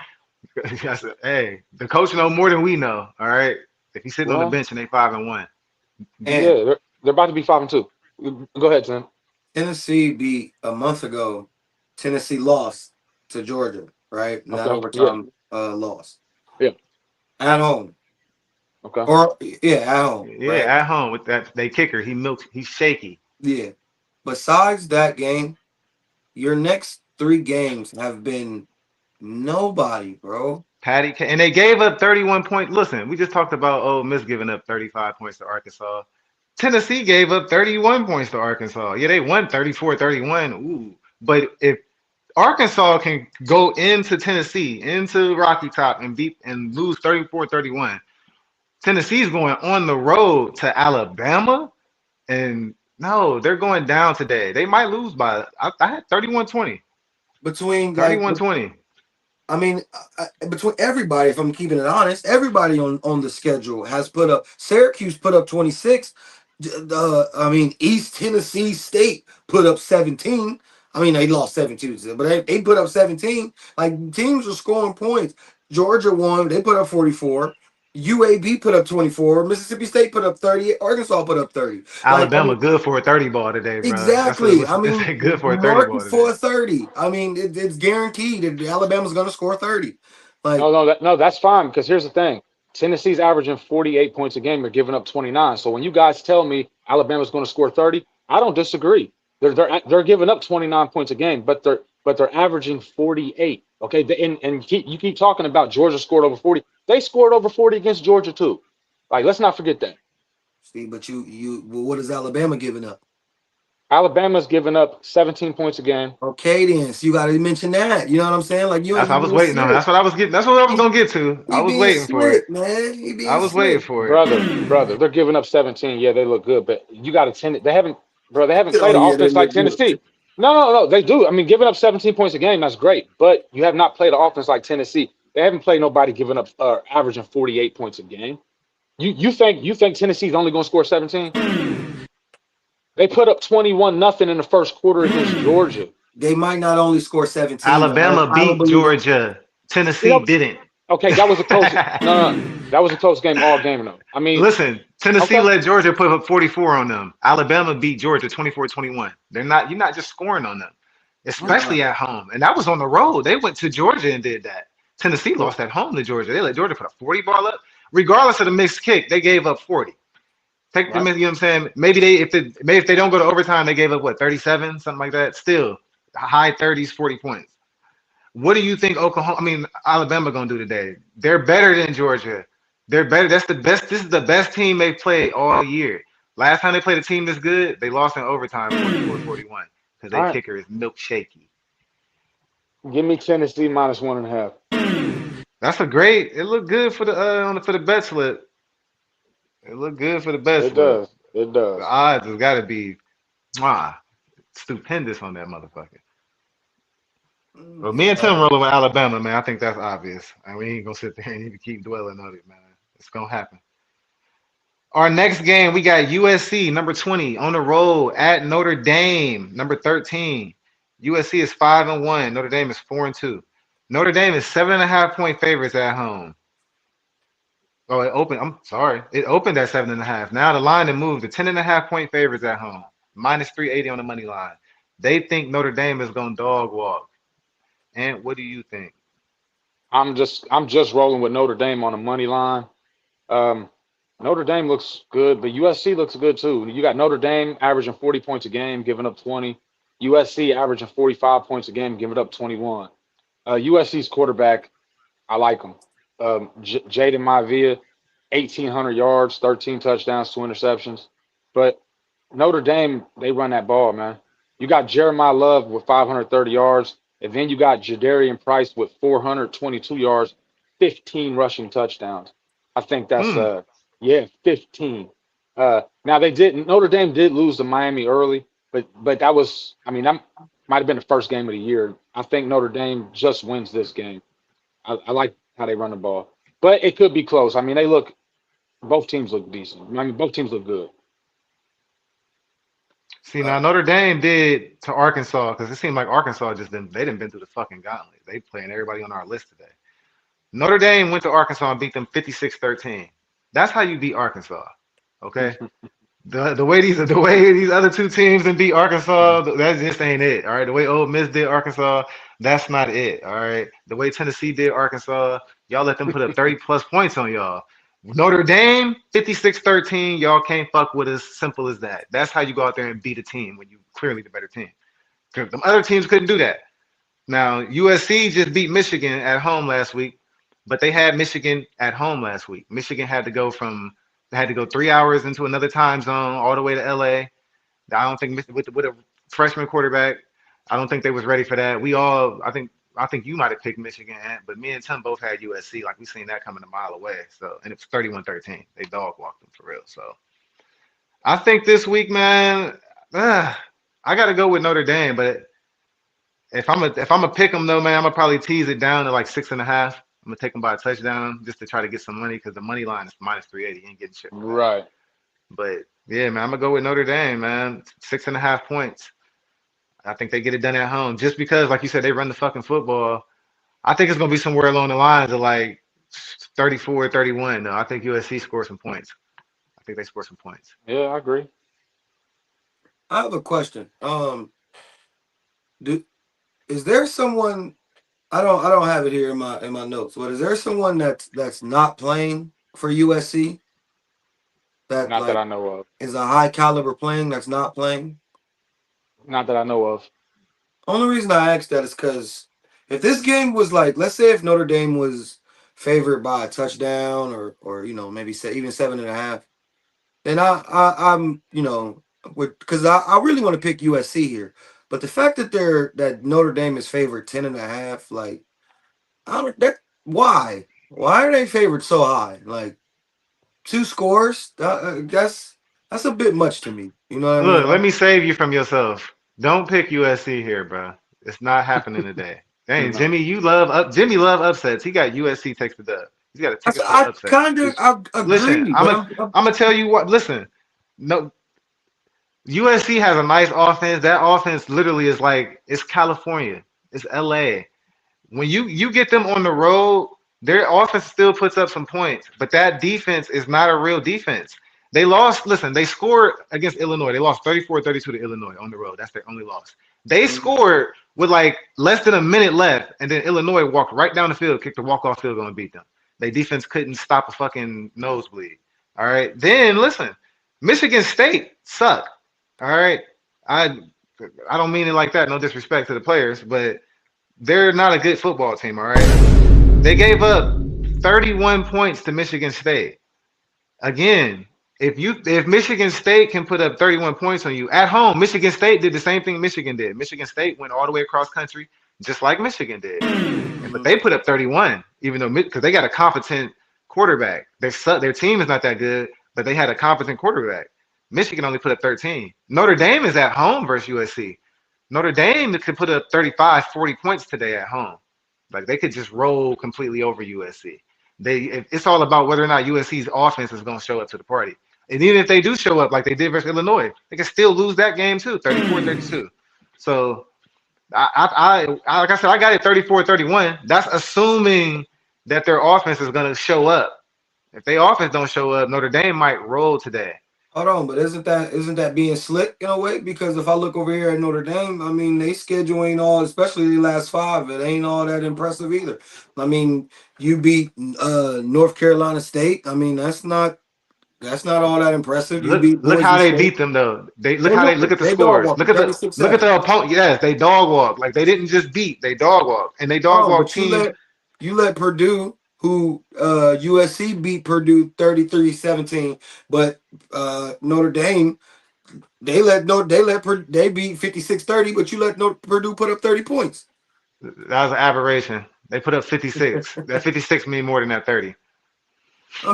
C: I said, hey, the coach know more than we know. All right. If he's sitting on the
B: Well,
C: bench and they 5-1,
A: And
B: yeah, they're about to be 5-2. Go ahead, Tim.
A: Tennessee beat a month ago. Tennessee lost to Georgia, right? Not
B: Okay. Yeah.
A: overtime loss
B: Yeah.
A: at home,
B: Okay.
A: or yeah, at home,
C: yeah,
A: right?
C: at home with that they kicker, he's shaky.
A: Yeah. Besides that game, your next three games have been nobody, bro.
C: And they gave up 31 points. Listen, we just talked about Ole Miss giving up 35 points to Arkansas. Tennessee gave up 31 points to Arkansas. Yeah, they won 34-31. Ooh. But if Arkansas can go into Tennessee, into Rocky Top and beat and lose 34-31, Tennessee's going on the road to Alabama. And no, they're going down today. They might lose by I had 31-20.
A: Between like,
C: 31-20.
A: I mean, between everybody, if I'm keeping it honest, everybody on the schedule has put up. Syracuse put up 26. I mean, East Tennessee State put up 17. I mean, they lost 17, but they put up 17. Like teams are scoring points. Georgia won. They put up 44. UAB put up 24. Mississippi State put up 30. Arkansas put up 30. Like, I
C: Alabama
A: mean,
C: good for a 30 ball today, bro. That's what it
A: exactly.
C: looks
A: I
C: like.
A: mean,
C: It's good for a 30
A: mark it
C: ball
A: for
C: today.
A: a 30. I mean, it's guaranteed that Alabama's going to score 30. Like,
B: No, that's fine because here's the thing. Tennessee's averaging 48 points a game. They're giving up 29. So when you guys tell me Alabama's going to score 30, I don't disagree. They're giving up 29 points a game, but they're averaging 48. Okay, and you keep talking about Georgia scored over 40. They scored over 40 against Georgia too. Like let's not forget that.
A: see, but well, what is Alabama giving up?
B: Alabama's giving up 17 points a game.
A: Okay, then, so you got to mention that. You know what I'm saying? Like,
C: That's what I
A: you
C: was
A: being
C: waiting on.
A: slick.
C: That's what I was getting. That's what I was
A: He,
C: gonna get to. I
A: he
C: was
A: being
C: waiting for it.
A: slick, man. He
C: I
A: being
C: was waiting
A: slick.
C: for it.
B: Brother, they're giving up 17. Yeah, they look good, but you got to tend. They haven't
A: Oh
B: played an
A: yeah, they
B: offense like
A: look good.
B: Tennessee. No, they do. I mean, giving up 17 points a game, that's great, but you have not played an offense like Tennessee. They haven't played nobody giving up averaging 48 points a game. You think Tennessee's only going to score 17? They put up 21 nothing in the first quarter against Georgia.
A: They might not only score 17, but
C: Alabama
A: I don't
C: beat
A: believe that.
C: Georgia.
B: You
C: Tennessee
B: know,
C: didn't.
B: okay, that was a close. No, that was a close game all game though. I mean,
C: Listen, Tennessee
B: okay,
C: let Georgia put up 44 on them. Alabama beat Georgia 24-21. You're not just scoring on them,
B: right.
C: especially at home. And that was on the road. They went to Georgia and did that. Tennessee
B: Well,
C: lost at home to Georgia. They let Georgia put a 40 ball up. Regardless of the mixed kick, they gave up 40. Take the
B: right.
C: you know what I'm saying? Maybe if they don't go to overtime, they gave up what 37, something like that. Still high 30s, 40 points. What do you think Alabama gonna do today? They're better than Georgia. They're better. That's the best. This is the best team they've played all year. Last time they played a team this good, they lost in overtime 44-41 because
B: All
C: their
B: right.
C: kicker is milk shaky.
B: Give me Tennessee minus 1.5.
C: That's a great. It looked good for the bet slip. It looked good for the bet
B: It
C: slip.
B: does. It
C: The
B: does.
C: odds has got to be stupendous on that motherfucker. Well, me and Tim
A: Yeah.
C: rolling with Alabama, man. I think that's obvious. And we ain't gonna sit there and even keep dwelling on it, man. It's gonna happen. Our next game, we got USC number 20 on the road at Notre Dame, number 13. USC is 5-1. Notre Dame is 4-2. Notre Dame is 7.5 point favorites at home. Oh, it opened. I'm sorry. It opened at 7.5. Now the line had moved to 10.5 point favorites at home. -380 on the money line. They think Notre Dame is gonna dog walk. And what do you think?
B: I'm just rolling with Notre Dame on the money line. Um, Notre Dame looks good, but USC looks good too. You got Notre Dame averaging 40 points a game, giving up 20. USC averaging 45 points a game, giving up 21. USC's quarterback, I like him. Jaden Maivia, 1,800 yards, 13 touchdowns, 2 interceptions. But Notre Dame, they run that ball, man. You got Jeremiah Love with 530 yards, and then you got Jadarian Price with 422 yards, 15 rushing touchdowns. I think that's
C: Mm.
B: yeah, 15. Now they did Notre Dame did lose to Miami early, but that was I mean that might have been the first game of the year. I think Notre Dame just wins this game. I like how they run the ball, but it could be close. I mean they look both teams look decent. I mean both teams look good.
C: See
A: Uh,
C: now Notre Dame did to Arkansas because it seemed like Arkansas just didn't they didn't been through the fucking gauntlet. They playing everybody on our list today. Notre Dame went to Arkansas and beat them 56-13. That's how you beat Arkansas. Okay. The way these other two teams and beat Arkansas, that just ain't it. All right. The way Ole Miss did Arkansas, that's not it. All right. The way Tennessee did Arkansas, y'all let them put up 30 plus points on y'all. Notre Dame, 56-13, y'all can't fuck with us. Simple as that. That's how you go out there and beat a team when you clearly the better team. Because the other teams couldn't do that. Now, USC just beat Michigan at home last week, but they had Michigan at home last week. Michigan had to go 3 hours into another time zone all the way to LA. I don't think with a freshman quarterback, I don't think they was ready for that. I think you might have picked Michigan, but me and Tim both had USC. Like we seen that coming a mile away. So and it's 31-13. They dog walked them for real. So I think this week, man, I got to go with Notre Dame. But if I'm a pick them though, man, I'm gonna probably tease it down to like 6.5. I'm gonna take them by a touchdown just to try to get some money because the money line is -380. You ain't getting shit for that.
B: Right.
C: But yeah, man, I'm gonna go with Notre Dame, man. 6.5 points. I think they get it done at home just because, like you said, they run the fucking football. I think it's gonna be somewhere along the lines of like 34-31. No, I think USC scores some points. I think they score some points.
B: Yeah, I agree.
A: I have a question. Do is there someone I don't have it here in my notes, but is there someone that's not playing for USC that
B: Not that
A: like
B: I know of.
A: is a high caliber playing that's not playing?
B: Not that I know of.
A: Only reason I asked that is because if this game was like, let's say if Notre Dame was favored by a touchdown or maybe say even 7.5, then I'm because I really want to pick USC here, but the fact that Notre Dame is favored 10.5, like I don't that why are they favored so high? Like two scores, that's a bit much to me. You know what I mean?
C: Look, let me save you from yourself. Don't pick USC here, bro. It's not happening today. Dang,
B: No.
C: Jimmy, Jimmy love upsets. He got USC takes the dub. He's got a ticket for the
A: I
C: upset.
A: kind of I
C: Listen,
A: agree,
C: I'm
A: but
C: a, I'm gonna tell you what. Listen, no, USC has a nice offense. That offense literally is like it's California, it's LA. When you get them on the road, their offense still puts up some points, but that defense is not a real defense. They lost, listen, they scored against Illinois. They lost 34-32 to Illinois on the road. That's their only loss. They
A: Mhm.
C: scored with like less than a minute left, and then Illinois walked right down the field, kicked the walk-off field goal, and beat them. Their defense couldn't stop a fucking nosebleed. All right. Then listen, Michigan State suck. All right. I I don't mean it like that, no disrespect to the players, but they're not a good football team, all right? They gave up 31 points to Michigan State. Again, if Michigan State can put up 31 points on you at home, Michigan State did the same thing Michigan did. Michigan State went all the way across country, just like Michigan did. But
A: Mhm.
C: they put up 31, even though because they got a competent quarterback. Their team is not that good, but they had a competent quarterback. Michigan only put up 13. Notre Dame is at home versus USC. Notre Dame could put up 35, 40 points today at home. Like they could just roll completely over USC. It's all about whether or not USC's offense is going to show up to the party. And even if they do show up like they did versus Illinois, they can still lose that game too, 34-32. So Like I said, I got it 34-31. That's assuming that their offense is going to show up. If their offense don't show up, Notre Dame might roll today.
A: Hold on, but isn't that being slick in a way? Because if I look over here at Notre Dame, I mean they schedule ain't all, especially the last five, it ain't all that impressive either. I mean, you beat North Carolina State. I mean, that's not all that impressive. You beat
C: Look how
A: Boise
C: they
A: State.
C: beat them though. They look
A: They
C: how they
A: look
C: look at the
A: they dog
C: scores.
A: walked 36
C: Look at
A: 7.
C: the opponent. Yes, they dog walk. Like they didn't just beat. They dog walk, and they
A: Hold
C: dog
A: on,
C: walk
A: but you
C: teams.
A: let you let Purdue, who USC beat Purdue 33-17, but Notre Dame they let no they let they beat 56-30, but you let Purdue put up 30 points.
C: That was an aberration. They put up 56. That 56 mean more than that 30.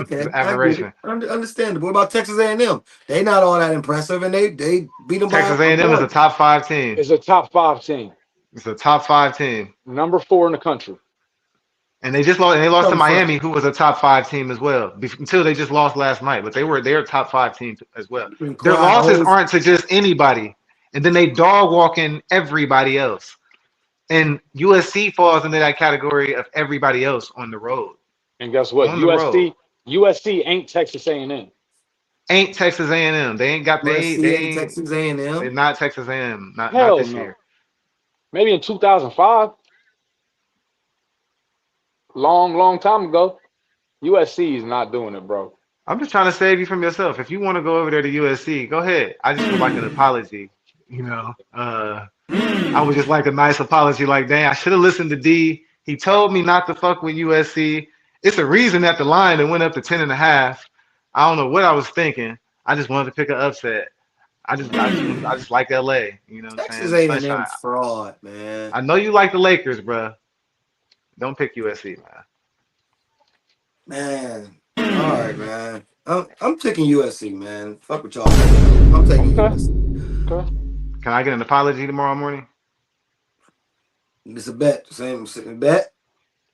C: It's an
A: Okay, I get it.
C: aberration.
A: Understandable. What about Texas A&M? They not all that impressive, and they beat them by
C: Texas
A: a
C: A&M is a
A: point.
C: top five team.
B: Is a top five team,
C: It's a top five team,
B: number four in the country.
C: and they just lost. And they lost to
A: Coming from
C: Miami, who was a top five team as well. Until they just lost last night, but they're a top five team as well. Their
A: crying the
C: losses
A: whole.
C: aren't to just anybody, and then they dog walking everybody else. And USC falls into that category of everybody else on the road.
B: And guess what?
C: On the road.
B: USC ain't Texas A&M.
C: Ain't Texas A&M. They ain't got
A: USC ain't Texas
C: they're
A: A&M.
C: not Texas A&M. Not
B: Hell
C: this year.
B: no. Maybe in 2005, long time ago. USC is not doing it, bro.
C: I'm just trying to save you from yourself. If you want to go over there to USC, go ahead. I just would like an apology. You know, I would just like a nice apology. Like, dang, I should have listened to D. He told me not to fuck with USC. It's a reason that the line that went up to 10.5. I don't know what I was thinking. I just wanted to pick an upset. I just like LA. You know what I'm
A: Texas
C: saying? The
A: A&M
C: sunshine.
A: fraud, man.
C: I know you like the Lakers, bro. Don't pick USC, man.
A: Man. All right, man. I'm taking USC, man. Fuck what y'all saying. I'm taking
B: Okay,
A: USC.
B: okay.
C: Can I get an apology tomorrow morning?
A: It's a bet. Same bet.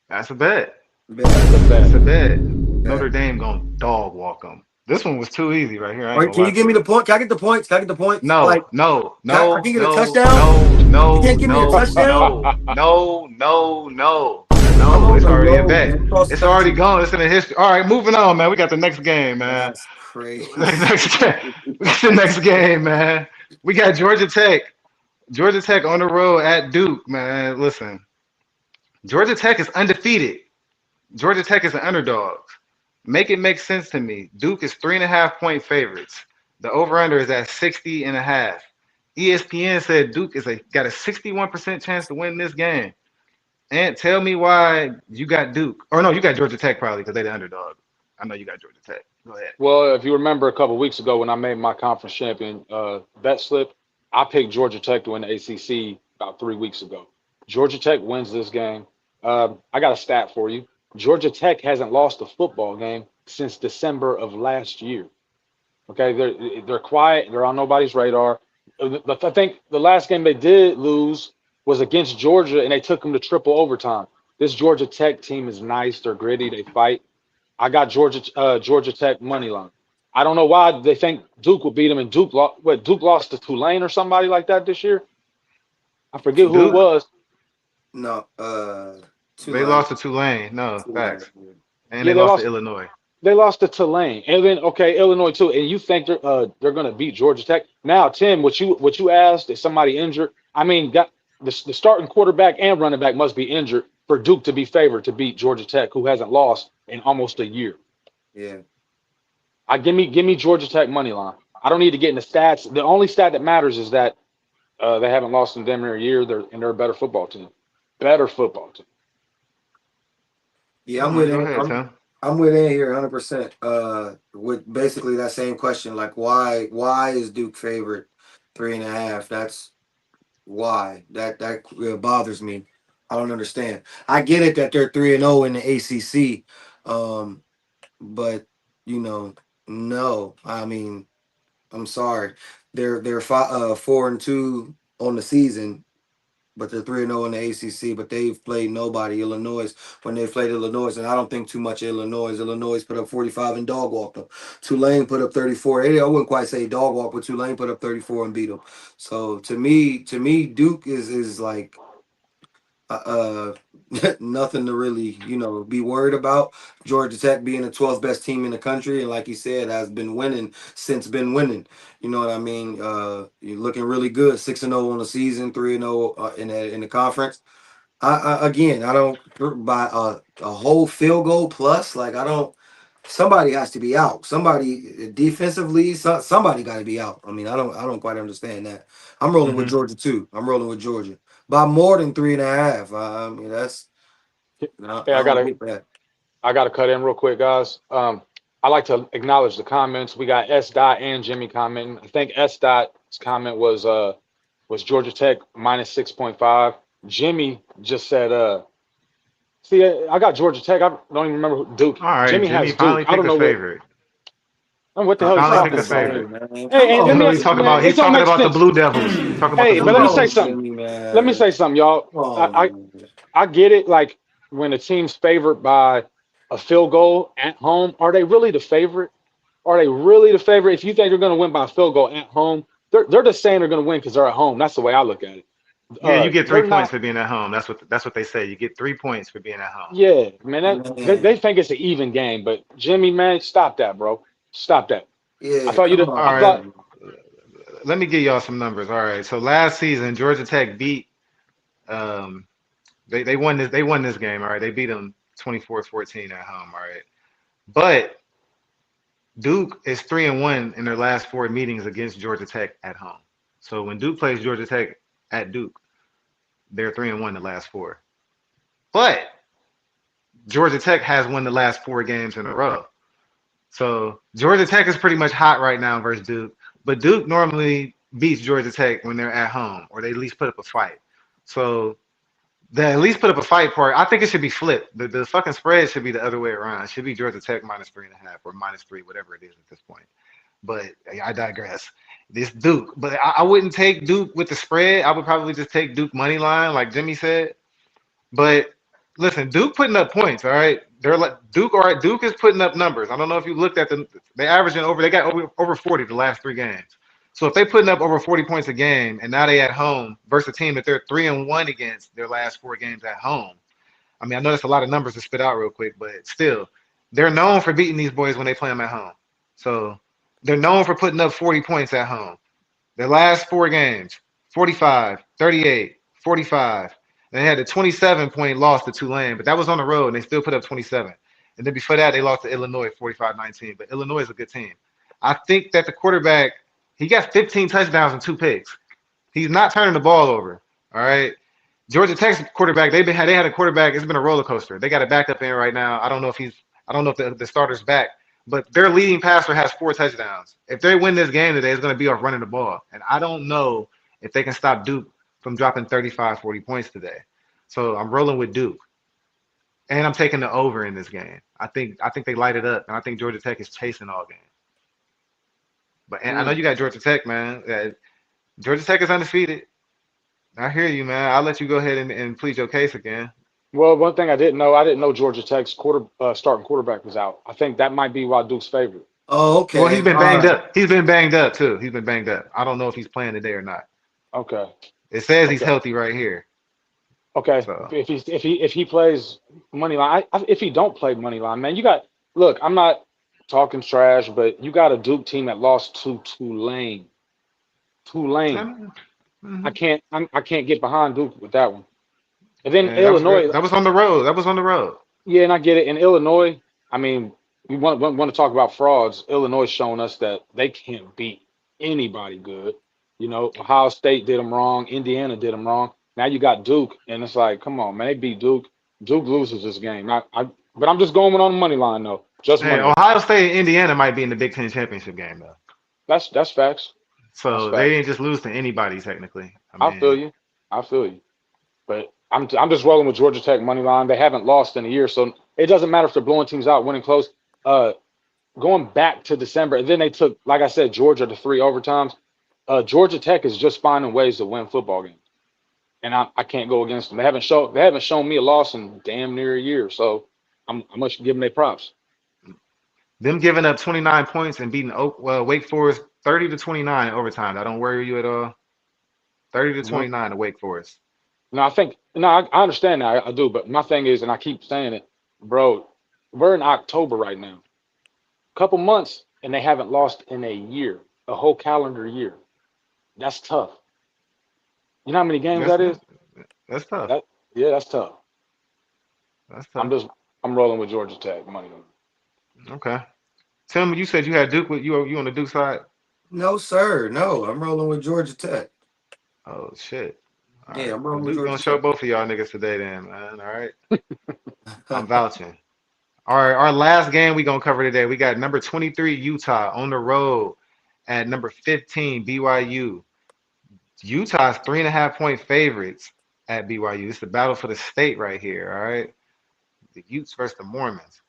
C: That's a bet.
B: That's
A: Bet.
B: a
C: That's
B: bet.
C: a bet. Notre
A: Bet.
C: Dame gonna dog walk them. This one was too easy right here. I
A: All
C: ain't
A: right,
C: gonna
A: can
C: lie
A: you give
C: to
A: me
C: you.
A: the point? Can I get the points? Can I get the points? Like,
C: No, no,
A: I
C: no,
A: can get a
C: no,
A: touchdown?
C: no,
A: You
C: no,
A: can't give me a
C: no,
A: touchdown?
C: no, no, no, no,
A: I'm
C: no.
A: on
C: It's
A: the
C: already a
A: road,
C: bet.
A: man. Cross
C: It's already
A: country.
C: gone. It's in the history. All right, moving on, man. We got the next game, man.
A: That's crazy.
C: Next game. We got the next game, man. We got Georgia Tech. Georgia Tech on the road at Duke, man. Listen, Georgia Tech is undefeated. Georgia Tech is an underdog. Make it make sense to me. Duke is 3.5 point favorites. The over under is at 60.5. ESPN said Duke got a 61% chance to win this game. And tell me why you got Duke. Or no, you got Georgia Tech probably because they're the underdog. I know you got Georgia Tech. Go ahead.
B: Well, if you remember a couple weeks ago when I made my conference champion bet slip, I picked Georgia Tech to win the ACC about 3 weeks ago. Georgia Tech wins this game. I got a stat for you. Georgia Tech hasn't lost a football game since December of last year. Okay, they're quiet. They're on nobody's radar. I think the last game they did lose was against Georgia, and they took them to triple overtime. This Georgia Tech team is nice. They're gritty. They fight. I got Georgia Tech money line. I don't know why they think Duke will beat them, and Duke lost to Tulane or somebody like that this year. I forget who it
C: Duke,
A: Tulane.
B: was.
A: No,
C: they
A: Tulane.
C: lost to Tulane. No,
A: Tulane.
C: facts. And
B: Yeah,
C: they lost to Illinois.
B: they lost to Tulane, and then okay, Illinois too. And you think they're going to beat Georgia Tech? Now, Tim, what you asked is somebody injured? I mean, got the starting quarterback and running back must be injured for Duke to be favored to beat Georgia Tech, who hasn't lost in almost a year.
A: Yeah.
B: I give me Georgia Tech money line. I don't need to get in the stats. The only stat that matters is that they haven't lost in Denver in a year. They're a better football team. Better football team.
A: Yeah,
C: All
A: I'm with
C: right, go
A: it.
C: ahead, Tim.
A: I'm with in here 100%. With basically that same question, like why is Duke favorite 3.5? That's why that bothers me. I don't understand. I get it that they're 3-0 in the ACC, um, but you know, no. I mean, I'm sorry. They're 4-2 on the season. but they're 3-0 in the ACC. But they've played nobody. Illinois when they played Illinois, and I don't think too much of Illinois. Illinois put up 45 and dog walked them. Tulane put up 34. I wouldn't quite say dog walk, but Tulane put up 34 and beat them. So to me, Duke is like uh nothing to really be worried about. Georgia Tech being the 12th best team in the country, and like you said, has been winning since been winning. You know what I mean? You're looking really good, 6-0 on the season, 3-0 in the conference. Again, I don't by a whole field goal plus. Like I don't. Somebody has to be out. Somebody defensively, somebody got to be out. I mean, I don't quite understand that. I'm rolling with
C: Hmm.
A: Georgia too. I'm rolling with Georgia by more than 3.5. I mean, that's
B: Hey,
A: I don't get that.
B: I gotta cut in real quick, guys. I like to acknowledge the comments. We got S Dot and Jimmy commenting. I think S Dot's comment was Georgia Tech minus 6.5. Jimmy just said see, I got Georgia Tech. I don't even remember who Duke.
C: All right,
B: Jimmy
C: Jimmy
B: has Duke.
C: finally
B: I
C: picked
B: don't
C: a
B: know what.
C: favorite.
B: What the hell he's
C: Finally
A: Stop
C: picked
B: talking
C: a
A: it,
B: about,
A: Jimmy,
B: man?
C: favorite.
A: man. Come
B: Hey, and let
C: Even
B: me
C: though
A: on,
C: he's
B: ask you,
C: talking
A: man.
B: man.
C: about
B: It
C: he's
B: don't
C: talking
B: make
C: about the
B: sense.
C: Blue Devils. He's talking about the
B: Hey,
C: Blue
B: but let
A: Come
B: me say
A: on,
C: Devils.
B: something.
A: Jimmy,
B: Let me
A: man.
B: say something, y'all.
A: Come
B: I
A: on.
B: I get it. Like when a team's favored by a field goal at home, are they really the favorite? Are they really the favorite? If you think they're going to win by a field goal at home, they're just saying they're going to win because they're at home. That's the way I look at it.
C: Yeah, you get three
B: They're
C: points
B: not.
C: for being at home. That's what they say. You get 3 points for being at home.
B: Yeah, man. They
A: Man.
B: think it's an even game, but Jimmy, man, stop that, bro. Stop that. I
A: Yeah,
B: thought you
A: come
B: did.
C: All
B: I
A: on,
C: right,
B: thought.
A: Jimmy.
C: let me give y'all some numbers. All right, so last season Georgia Tech beat um they won this game. All right, they beat them 24-14 at home. All right, but Duke is 3-1 in their last four meetings against Georgia Tech at home. So when Duke plays Georgia Tech at Duke, they're 3-1 the last four. But Georgia Tech has won the last four games in a row. So Georgia Tech is pretty much hot right now versus Duke, but Duke normally beats Georgia Tech when they're at home, or they at least put up a fight. So the at least put up a fight part, I think it should be flipped. The fucking spread should be the other way around. It should be Georgia Tech minus 3.5 or minus three, whatever it is at this point. But I digress. This Duke, but I wouldn't take Duke with the spread. I would probably just take Duke money line, like Jimmy said. But listen, Duke putting up points. All right, they're like Duke. All right, Duke is putting up numbers. I don't know if you looked at the they averaging over. They got over 40 the last three games. So if they putting up over 40 points a game, and now they at home versus a team that they're 3-1 against their last four games at home. I mean, I know that's a lot of numbers to spit out real quick, but still, they're known for beating these boys when they play them at home. So they're known for putting up 40 points at home. Their last four games, 45, 38, 45. And they had a 27-point loss to Tulane, but that was on the road, and they still put up 27. And then before that, they lost to Illinois 45-19. But Illinois is a good team. I think that the quarterback, he got 15 touchdowns and two picks. He's not turning the ball over. All right. Georgia Tech's quarterback, they had a quarterback. It's been a roller coaster. They got a backup in right now. I don't know if the starter's back, but their leading passer has four touchdowns. If they win this game today, it's going to be off running the ball. And I don't know if they can stop Duke from dropping 35, 40 points today. So I'm rolling with Duke. And I'm taking the over in this game. I think they light it up, and I think Georgia Tech is chasing all game. But and I know
B: Mm.
C: you got Georgia Tech, man. Georgia Tech is undefeated. I hear you, man. I'll let you go ahead and plead your case again.
B: Well, one thing I didn't know Georgia Tech's starting quarterback was out. I think that might be why Duke's favorite.
A: Oh,
C: Well, he's
A: okay.
C: been
A: All
C: banged
A: right.
C: up. He's been banged up too. He's been banged up. I don't know if he's playing today or not.
B: Okay,
C: It says he's
B: okay,
C: healthy right here.
B: okay.
C: So
B: If he plays money line, if he don't play money line, man, you got look. I'm not talking trash, but you got a Duke team that lost to Tulane. Tulane.
C: mhm.
B: I can't get behind Duke with that one. And then
C: And
B: Illinois,
C: that was on the road. That was on the road.
B: yeah, and I get it. In Illinois, I mean, we want to talk about frauds. Illinois showing us that they can't beat anybody good. You know, Ohio State did them wrong. Indiana did them wrong. Now you got Duke, and it's like, come on, man, they beat Duke. Duke loses this game. But I'm just going on the money line though, just
C: Hey,
B: money line.
C: Ohio State and Indiana might be in the Big Ten championship game though.
B: That's facts. That's
C: So they
B: facts.
C: didn't just lose to anybody technically. I
B: I feel
C: mean,
B: you. I feel you. But I'm just rolling with Georgia Tech money line. They haven't lost in a year, so it doesn't matter if they're blowing teams out, winning close. Uh, Going back to December, and then they took, like I said, Georgia to three overtimes. Georgia Tech is just finding ways to win football games. and I can't go against them. They haven't shown me a loss in damn near a year, so I must give them their props.
C: Them giving up 29 points and beating Wake Forest 30 to 29 in overtime. That don't worry you at all. 30 to
B: Mhm.
C: 29 to Wake Forest.
B: No, I think no, I understand that I do, but my thing is, and I keep saying it, bro. We're in October right now, couple months, and they haven't lost in a year, a whole calendar year. That's tough. You know how many games
C: That's
B: that is?
C: that's tough.
B: That Yeah, that's tough.
C: That's
B: I'm
C: tough.
B: just I'm rolling with Georgia Tech money.
C: Okay. Tim, you said you had Duke with you on the Duke side.
A: No, sir. No, I'm rolling with Georgia Tech.
C: Oh shit. All
A: Yeah,
C: right.
A: I'm
C: Well,
A: rolling with
C: Duke gonna
A: Georgia
C: show
A: Tech.
C: both of y'all niggas today then, man. All right. I'm vouching. All right, our last game we gonna cover today. We got number 23 Utah on the road at number 15 BYU. Utah's 3.5 point favorites at BYU. It's the battle for the state right here. All right, the Utes versus the Mormons.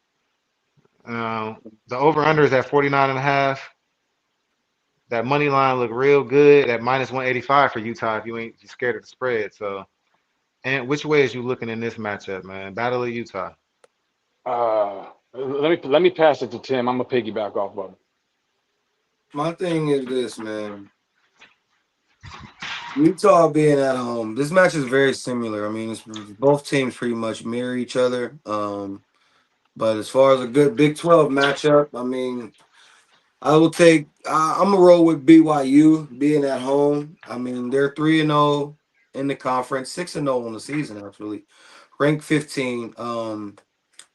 C: The over under is at 49 and a half. That money line look real good at minus 185 for Utah if you scared of the spread. So, and which way is you looking in this matchup, man? Battle of Utah.
B: Let me pass it to Tim. I'm gonna piggyback off of him.
A: My thing is this, man. Utah being at home, this match is very similar. I mean, both teams pretty much mirror each other. But as far as a good Big 12 matchup, I mean, I will take. I'm gonna roll with BYU being at home. I mean, they're 3-0 in the conference, 6-0 on the season actually, ranked 15.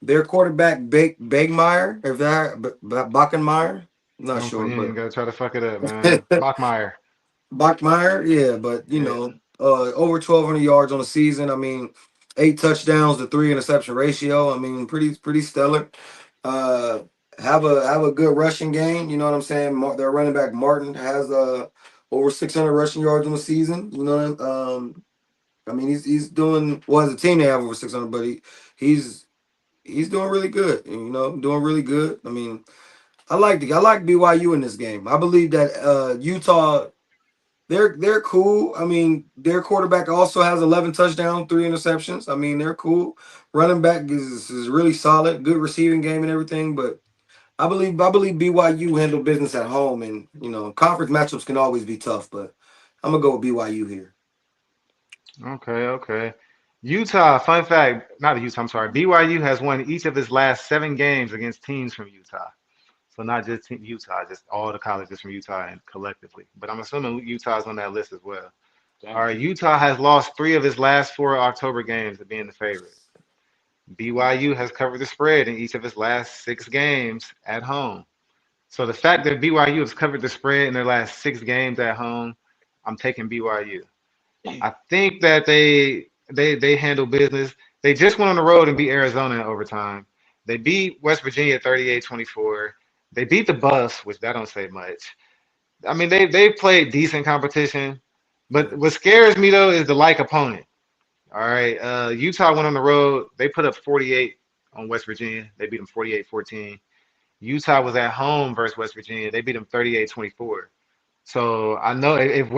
A: Their quarterback Bagmeyer, if that Backenmeyer, I'm not
C: Don't
A: sure,
C: you
A: but
C: ain't gotta try to fuck it up, man. Bachmeyer.
A: Bachmeyer, yeah, but
C: Yeah.
A: over 1,200 yards on the season. I mean, 8 touchdowns to 3 interception ratio. I mean, pretty stellar. Uh, have a good rushing game. You know what I'm saying? Their running back Martin has over 600 rushing yards on the season. You know, I mean, he's doing well as a team. They have over 600, but he's he's doing really good. You know, doing really good. I mean, I like BYU in this game. I believe that Utah they're cool. I mean, their quarterback also has 11 touchdowns, 3 interceptions. I mean, they're cool. Running back is really solid, good receiving game and everything. But I believe BYU handle business at home, and conference matchups can always be tough. But I'm gonna go with BYU here.
C: Okay, okay. Utah, fun fact, not Utah, I'm sorry. BYU has won each of its last 7 games against teams from Utah. So not just Utah, just all the colleges from Utah and collectively. But I'm assuming Utah's on that list as well. All
B: Damn.
C: right, Utah has lost 3 of its last 4 October games to being the favorite. BYU has covered the spread in each of its last 6 games at home. So the fact that BYU has covered the spread in their last 6 games at home, I'm taking BYU. I think that they handle business. They just went on the road and beat Arizona in overtime. They beat West Virginia 38-24. They beat the Buffs, which that don't say much. I mean, they played decent competition, but
A: Yeah.
C: what scares me though is the like opponent. All right, Utah went on the road. They put up 48 on West Virginia. They beat them 48-14. Utah was at home versus West Virginia. They beat them 38-24. So I know if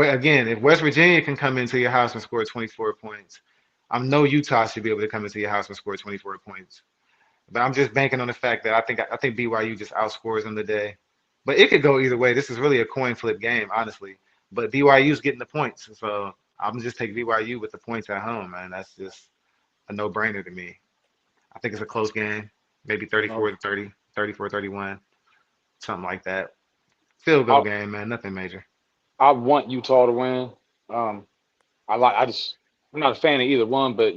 C: West Virginia can come into your house and score 24 points, I know Utah should be able to come into your house and score 24 points. But I'm just banking on the fact that I think BYU just outscores them today. But it could go either way. This is really a coin flip game, honestly. But BYU's getting the points, so I'm just taking BYU with the points at home, man. That's just a no-brainer to me. I think it's a close game, maybe
B: No,
C: 34 to 30, 34-31, something like that. Field goal
B: I
C: game, man. Nothing major.
B: I want Utah to win. Um, I'm not a fan of either one, but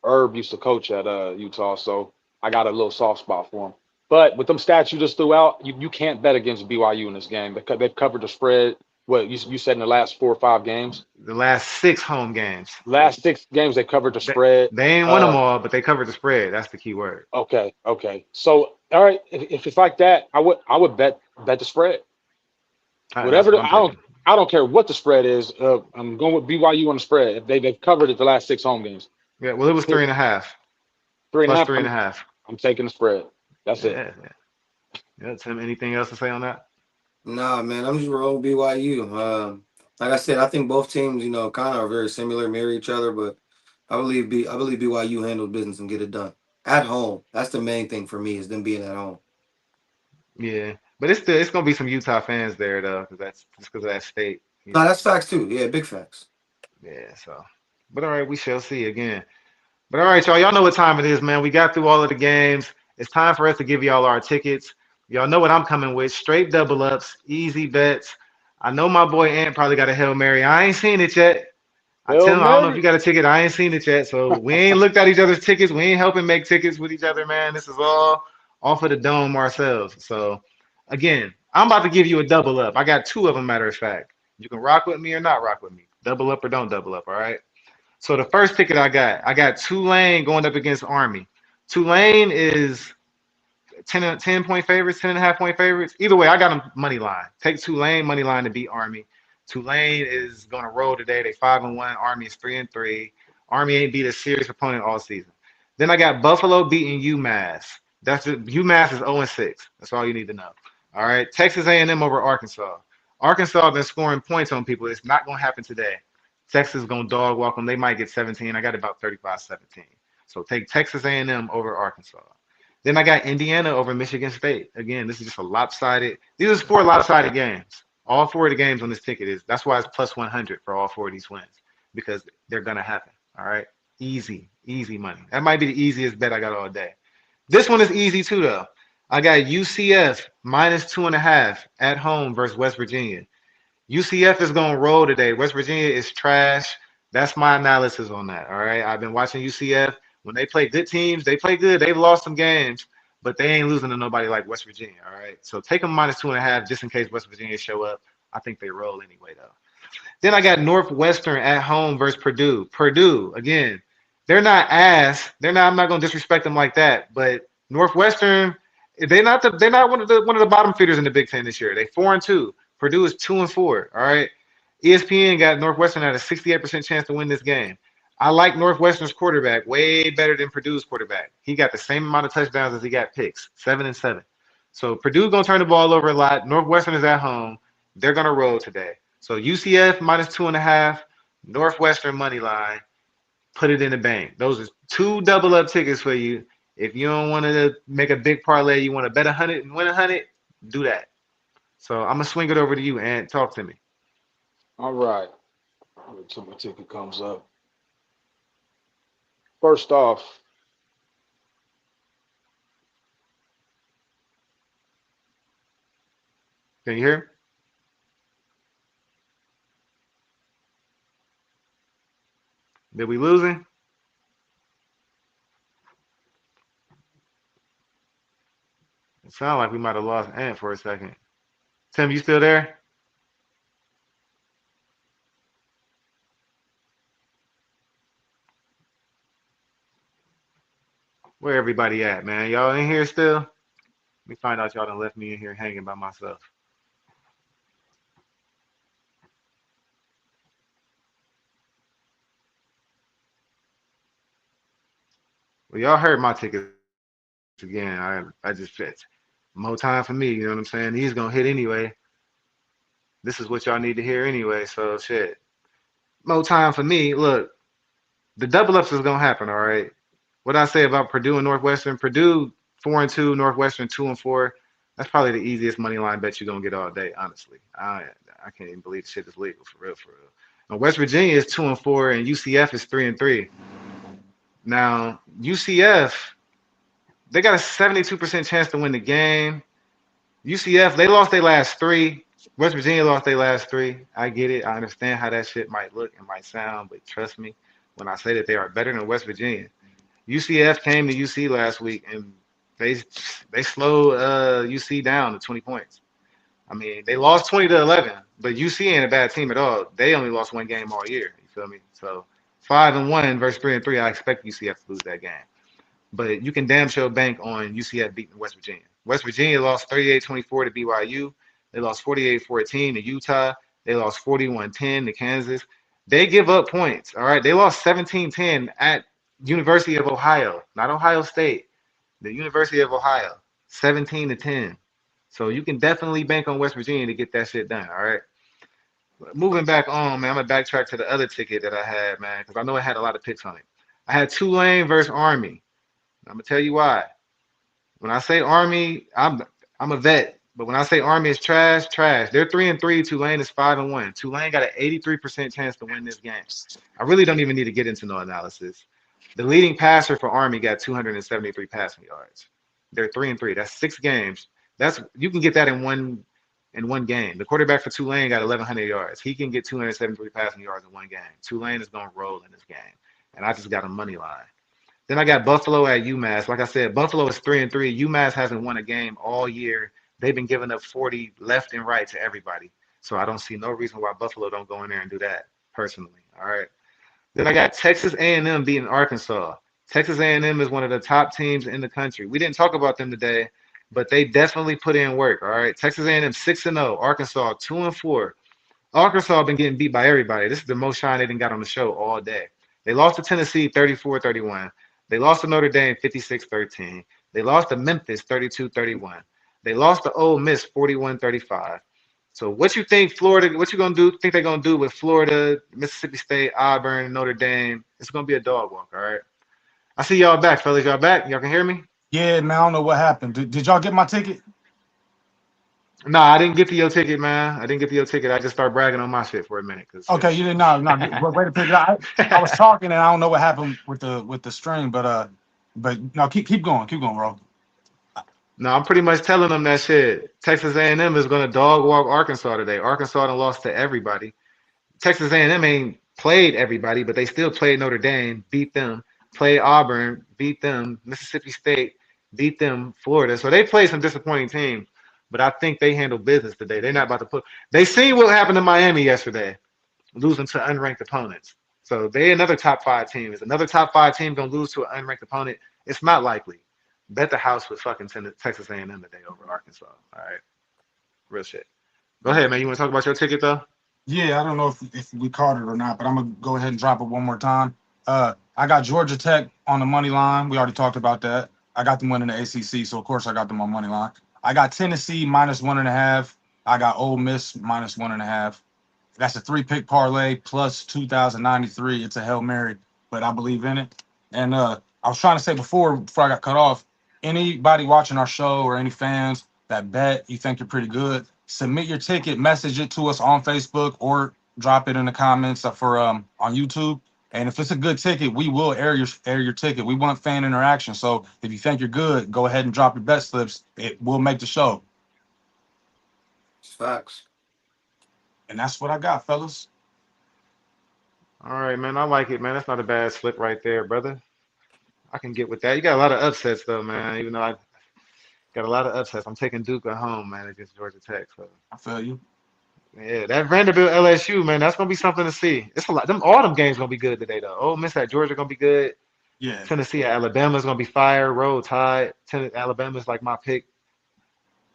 B: Herb used to coach at Utah, so I got a little soft spot for him. But with them stats you just threw out, you can't bet against BYU in this game because they've covered the spread. What you said in the last 4 or 5 games?
C: The last 6 home games.
B: Last 6 games they covered the
C: They,
B: spread.
C: they ain't won them
B: Uh,
C: all, but they covered the spread. That's the key word.
B: okay, okay. So all right, if it's like that, I would bet the spread.
C: That's
B: Whatever
C: what I'm taking.
B: I don't care what the spread is. I'm going with BYU on the spread. If they've covered it the last 6 home games.
C: Yeah, well, it was 3.5
B: Three and a
C: plus
B: half.
C: three and
B: I'm
C: a half.
B: I'm taking the spread. That's it.
C: Yeah, yeah. Yeah, Tim, anything else to say on that?
A: Nah, man, I'm just rolling BYU. Like I said, I think both teams, kind of are very similar, mirror each other, but I believe BYU handles business and get it done at home. That's the main thing for me is them being at home.
C: Yeah, but it's gonna be some Utah fans there though, because that's just because of that state, you
A: No,
C: know.
A: that's facts too. Yeah, big facts.
C: Yeah, so. But all right, we shall see again. But all right, y'all. Y'all know what time it is, man. We got through all of the games. It's time for us to give y'all our tickets. Y'all know what I'm coming with. Straight double ups, easy bets. I know my boy Ant probably got a Hail Mary. I ain't seen it yet. I
B: Hail
C: tell him I don't know if you
B: Mary.
C: got a ticket. I ain't seen it yet. So we ain't looked at each other's tickets. We ain't helping make tickets with each other, man. This is all off of the dome ourselves. So again, I'm about to give you a double up. I got two of them, matter of fact. You can rock with me or not rock with me. Double up or don't double up, all right? So the first ticket I got Tulane going up against Army. Tulane is 10 point favorites, 10.5 point favorites. Either way, I got them money line. Take Tulane money line to beat Army. Tulane is going to roll today. They 5-1. Army is 3-3. Army ain't beat a serious opponent all season. Then I got Buffalo beating UMass. UMass is 0-6. That's all you need to know. All right, Texas A&M over Arkansas. Arkansas been scoring points on people. It's not going to happen today. Texas is going to dog walk them. They might get 17. I got about 35-17. So take Texas A&M over Arkansas. Then I got Indiana over Michigan State. Again, this is just a lopsided. These are four lopsided games. All four of the games on this ticket is that's why it's plus 100 for all four of these wins because they're gonna happen. All right, easy, easy money. That might be the easiest bet I got all day. This one is easy too though. I got UCF minus 2.5 at home versus West Virginia. UCF is going to roll today. West Virginia is trash. That's my analysis on that. All right. I've been watching UCF. When they play good teams, they play good. They've lost some games, but they ain't losing to nobody like West Virginia. All right. So take them minus 2.5 just in case West Virginia show up. I think they roll anyway, though. Then I got Northwestern at home versus Purdue. Purdue, again, they're not ass. They're not. I'm not going to disrespect them like that. But Northwestern, they're not one of the bottom feeders in the Big Ten this year. They 4-2. Purdue is 2-4. All right. ESPN got Northwestern at a 68% chance to win this game. I like Northwestern's quarterback way better than Purdue's quarterback. He got the same amount of touchdowns as he got picks, 7-7. So Purdue gonna turn the ball over a lot. Northwestern is at home. They're gonna roll today. So UCF minus 2.5, Northwestern money line. Put it in the bank. Those are two double up tickets for you. If you don't want to make a big parlay, you want to bet 100 and win 100, do that. So I'm gonna swing it over to you and talk to me.
B: All right. Wait till my ticket comes up. First off,
C: Can you hear? Did we losing? It sounded like we might have lost Ant for a second. Tim, you still there? Where everybody at, man? Y'all in here still? Let me find out y'all done left me in here hanging by myself. Well, y'all heard my tickets again. I just fit more time for me. You know what I'm saying? He's gonna hit anyway. This is what y'all need to hear anyway. So shit, more time for me. Look, the double ups is gonna happen. All right. What I say about Purdue and Northwestern? Purdue 4-2, Northwestern 2-4. That's probably the easiest money line bet you're gonna get all day. Honestly, I can't even believe the shit is legal for real, for real. And West Virginia is 2-4, and UCF is 3-3. Now UCF, they got a 72% chance to win the game. UCF, they lost their last three. West Virginia lost their last three. I get it. I understand how that shit might look and might sound, but trust me when I say that they are better than West Virginia. UCF came to UC last week and they they slowed UC down to 20 points. I mean, they lost 20-11, but UC ain't a bad team at all. They only lost one game all year. You feel me? So 5-1 versus 3-3. I expect UCF to lose that game. But you can damn sure bank on UCF beating West Virginia. West Virginia lost 38-24 to BYU. They lost 48-14 to Utah. They lost 41-10 to Kansas. They give up points. All right. They lost 17-10 at University of Ohio, not Ohio State, the University of Ohio, 17-10. So you can definitely bank on West Virginia to get that shit done. All right. Moving back on, man, I'm gonna backtrack to the other ticket that I had, man, because I know it had a lot of picks on it. I had Tulane versus Army. I'm gonna tell you why. When I say Army, I'm a vet, but when I say Army is trash, trash. They're 3-3. Tulane is 5-1. Tulane got an 83% chance to win this game. I really don't even need to get into no analysis. The leading passer for Army got 273 passing yards. They're 3-3. That's 6 games. That's you can get that in one game. The quarterback for Tulane got 1,100 yards. He can get 273 passing yards in one game. Tulane is gonna roll in this game, and I just got a money line. Then I got Buffalo at UMass. Like I said, Buffalo is 3-3. UMass hasn't won a game all year. They've been giving up 40 left and right to everybody. So I don't see no reason why Buffalo don't go in there and do that personally. All right. Then I got Texas A&M beating Arkansas. Texas A&M is one of the top teams in the country. We didn't talk about them today, but they definitely put in work. All right. Texas A&M 6-0. Arkansas 2-4. Arkansas been getting beat by everybody. This is the most shine they didn't got on the show all day. They lost to Tennessee 34-31. They lost to Notre Dame 56-13. They lost to Memphis 32-31. They lost to Ole Miss 41-35. So what you think Florida, what you gonna do? Think they're gonna do with Florida, Mississippi State, Auburn, Notre Dame? It's gonna be a dog walk, all right? I see y'all back, fellas. Y'all back? Y'all can hear me?
D: Yeah, man, I don't know what happened. Did y'all get my ticket?
C: Nah, I didn't get to your ticket, man. I didn't get to your ticket. I just started bragging on my shit for a minute, cause
D: Okay,
C: shit.
D: you didn't know. No, way to pick it up. I was talking and I don't know what happened with the stream, but no, keep going, bro.
C: No, I'm pretty much telling them that shit. Texas A&M is gonna dog walk Arkansas today. Arkansas done lost to everybody. Texas A&M ain't played everybody, but they still played Notre Dame, beat them. Played Auburn, beat them. Mississippi State, beat them. Florida. So they played some disappointing teams, but I think they handled business today. They're not about to put. They seen what happened to Miami yesterday, losing to unranked opponents. So they another top five team. Is another top five team gonna lose to an unranked opponent? It's not likely. Bet the house with fucking Texas A&M today over Arkansas. All right, real shit. Go ahead, man. You want to talk about your ticket though?
D: Yeah, I don't know if we caught it or not, but I'm gonna go ahead and drop it one more time. I got Georgia Tech on the money line. We already talked about that. I got them winning the ACC, so of course I got them on money line. I got Tennessee -1.5. I got Ole Miss -1.5. That's a 3-pick parlay plus 2,093. It's a Hail Mary, but I believe in it. And I was trying to say before I got cut off, anybody watching our show or any fans that bet you think you're pretty good, submit your ticket, message it to us on Facebook or drop it in the comments for on YouTube. And if it's a good ticket, we will air your ticket. We want fan interaction. So if you think you're good, go ahead and drop your bet slips. It will make the show.
A: It's facts.
D: And that's what I got, fellas.
C: All right, man. I like it, man. That's not a bad slip right there, brother. I can get with that. You got a lot of upsets though, man. Even though I got a lot of upsets, I'm taking Duke at home, man, against Georgia Tech. So
D: I feel you.
C: yeah, that Vanderbilt LSU, man, that's gonna be something to see. It's a lot. All them games gonna be good today though. Ole Miss at Georgia gonna be good.
D: Yeah.
C: Tennessee at Alabama is gonna be fire. Roll Tide. Alabama's like my pick.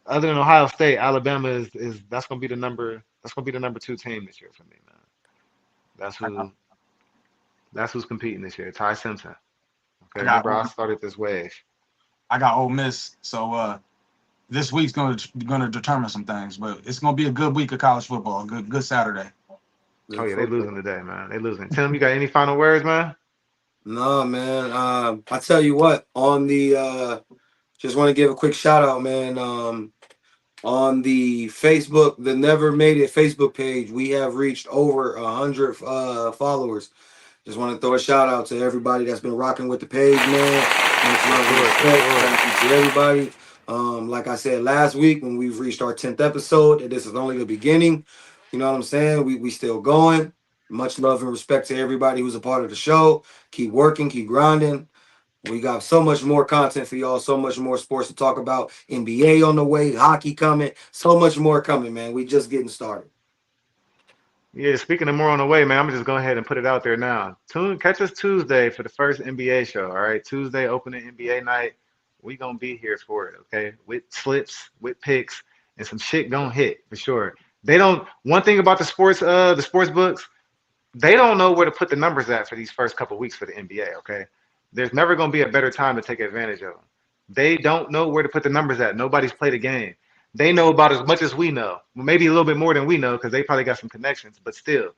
C: Other than Ohio State, Alabama is that's gonna be the number 2 team this year for me, man. That's
D: I got,
C: who that's who's competing this year. Ty Simpson. Okay,
D: I got
C: remember
D: Ole
C: I started this wave.
D: I got Ole Miss. So this week's gonna determine some things, but it's gonna be a good week of college football. Good Saturday.
C: Oh
A: Good
C: yeah, they losing
A: football.
C: today, man. They losing. Tim, you got any final words, man?
A: No, man. I tell you what, on the just want to give a quick shout out, man. On the Facebook, the Never Made It Facebook page, we have reached over 100 followers. Just want to throw a shout out to everybody that's been rocking with the page, man. Much
C: For
A: love and
C: sure, for
A: respect.
C: sure.
A: Thank you to everybody. Like I said last week, when we've reached our 10th episode, and this is only the beginning. You know what I'm saying? We still going. Much love and respect to everybody who's a part of the show. Keep working, keep grinding. We got so much more content for y'all, so much more sports to talk about. NBA on the way, hockey coming, so much more coming, man. We just getting started.
C: Yeah, speaking of more on the way, man, I'm gonna just go ahead and put it out there now. Catch us Tuesday for the first NBA show. All right, Tuesday opening NBA night. We gonna be here for it, okay? With slips, with picks, and some shit gonna hit for sure. They don't. One thing about the sports books, they don't know where to put the numbers at for these first couple weeks for the NBA. Okay, there's never gonna be a better time to take advantage of them. They don't know where to put the numbers at. Nobody's played a game. They know about as much as we know. Well, maybe a little bit more than we know because they probably got some connections. But still,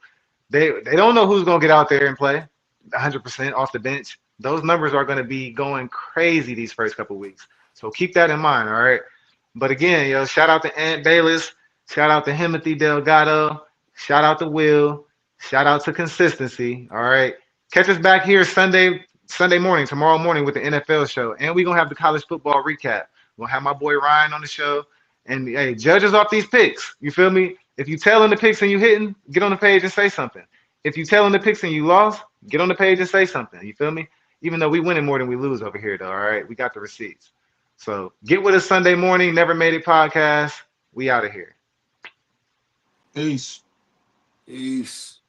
C: they don't know who's gonna get out there and play 100% off the bench. Those numbers are gonna be going crazy these first couple weeks. So keep that in mind. All right. But again, yo, shout out to Ant Bayless. Shout out to Timothy Delgado. Shout out to Will. Shout out to consistency. All right. Catch us back here Sunday morning, tomorrow morning with the NFL show. And we're gonna have the college football recap. We'll have my boy Ryan on the show. And hey, judge us off these picks. You feel me? If you telling the picks and you hitting, get on the page and say something. If you telling the picks and you lost, get on the page and say something. You feel me? Even though we winning more than we lose over here, though. All right, we got the receipts. So get with us Sunday morning. Never Made It podcast. We out of here.
D: Peace.
A: Peace.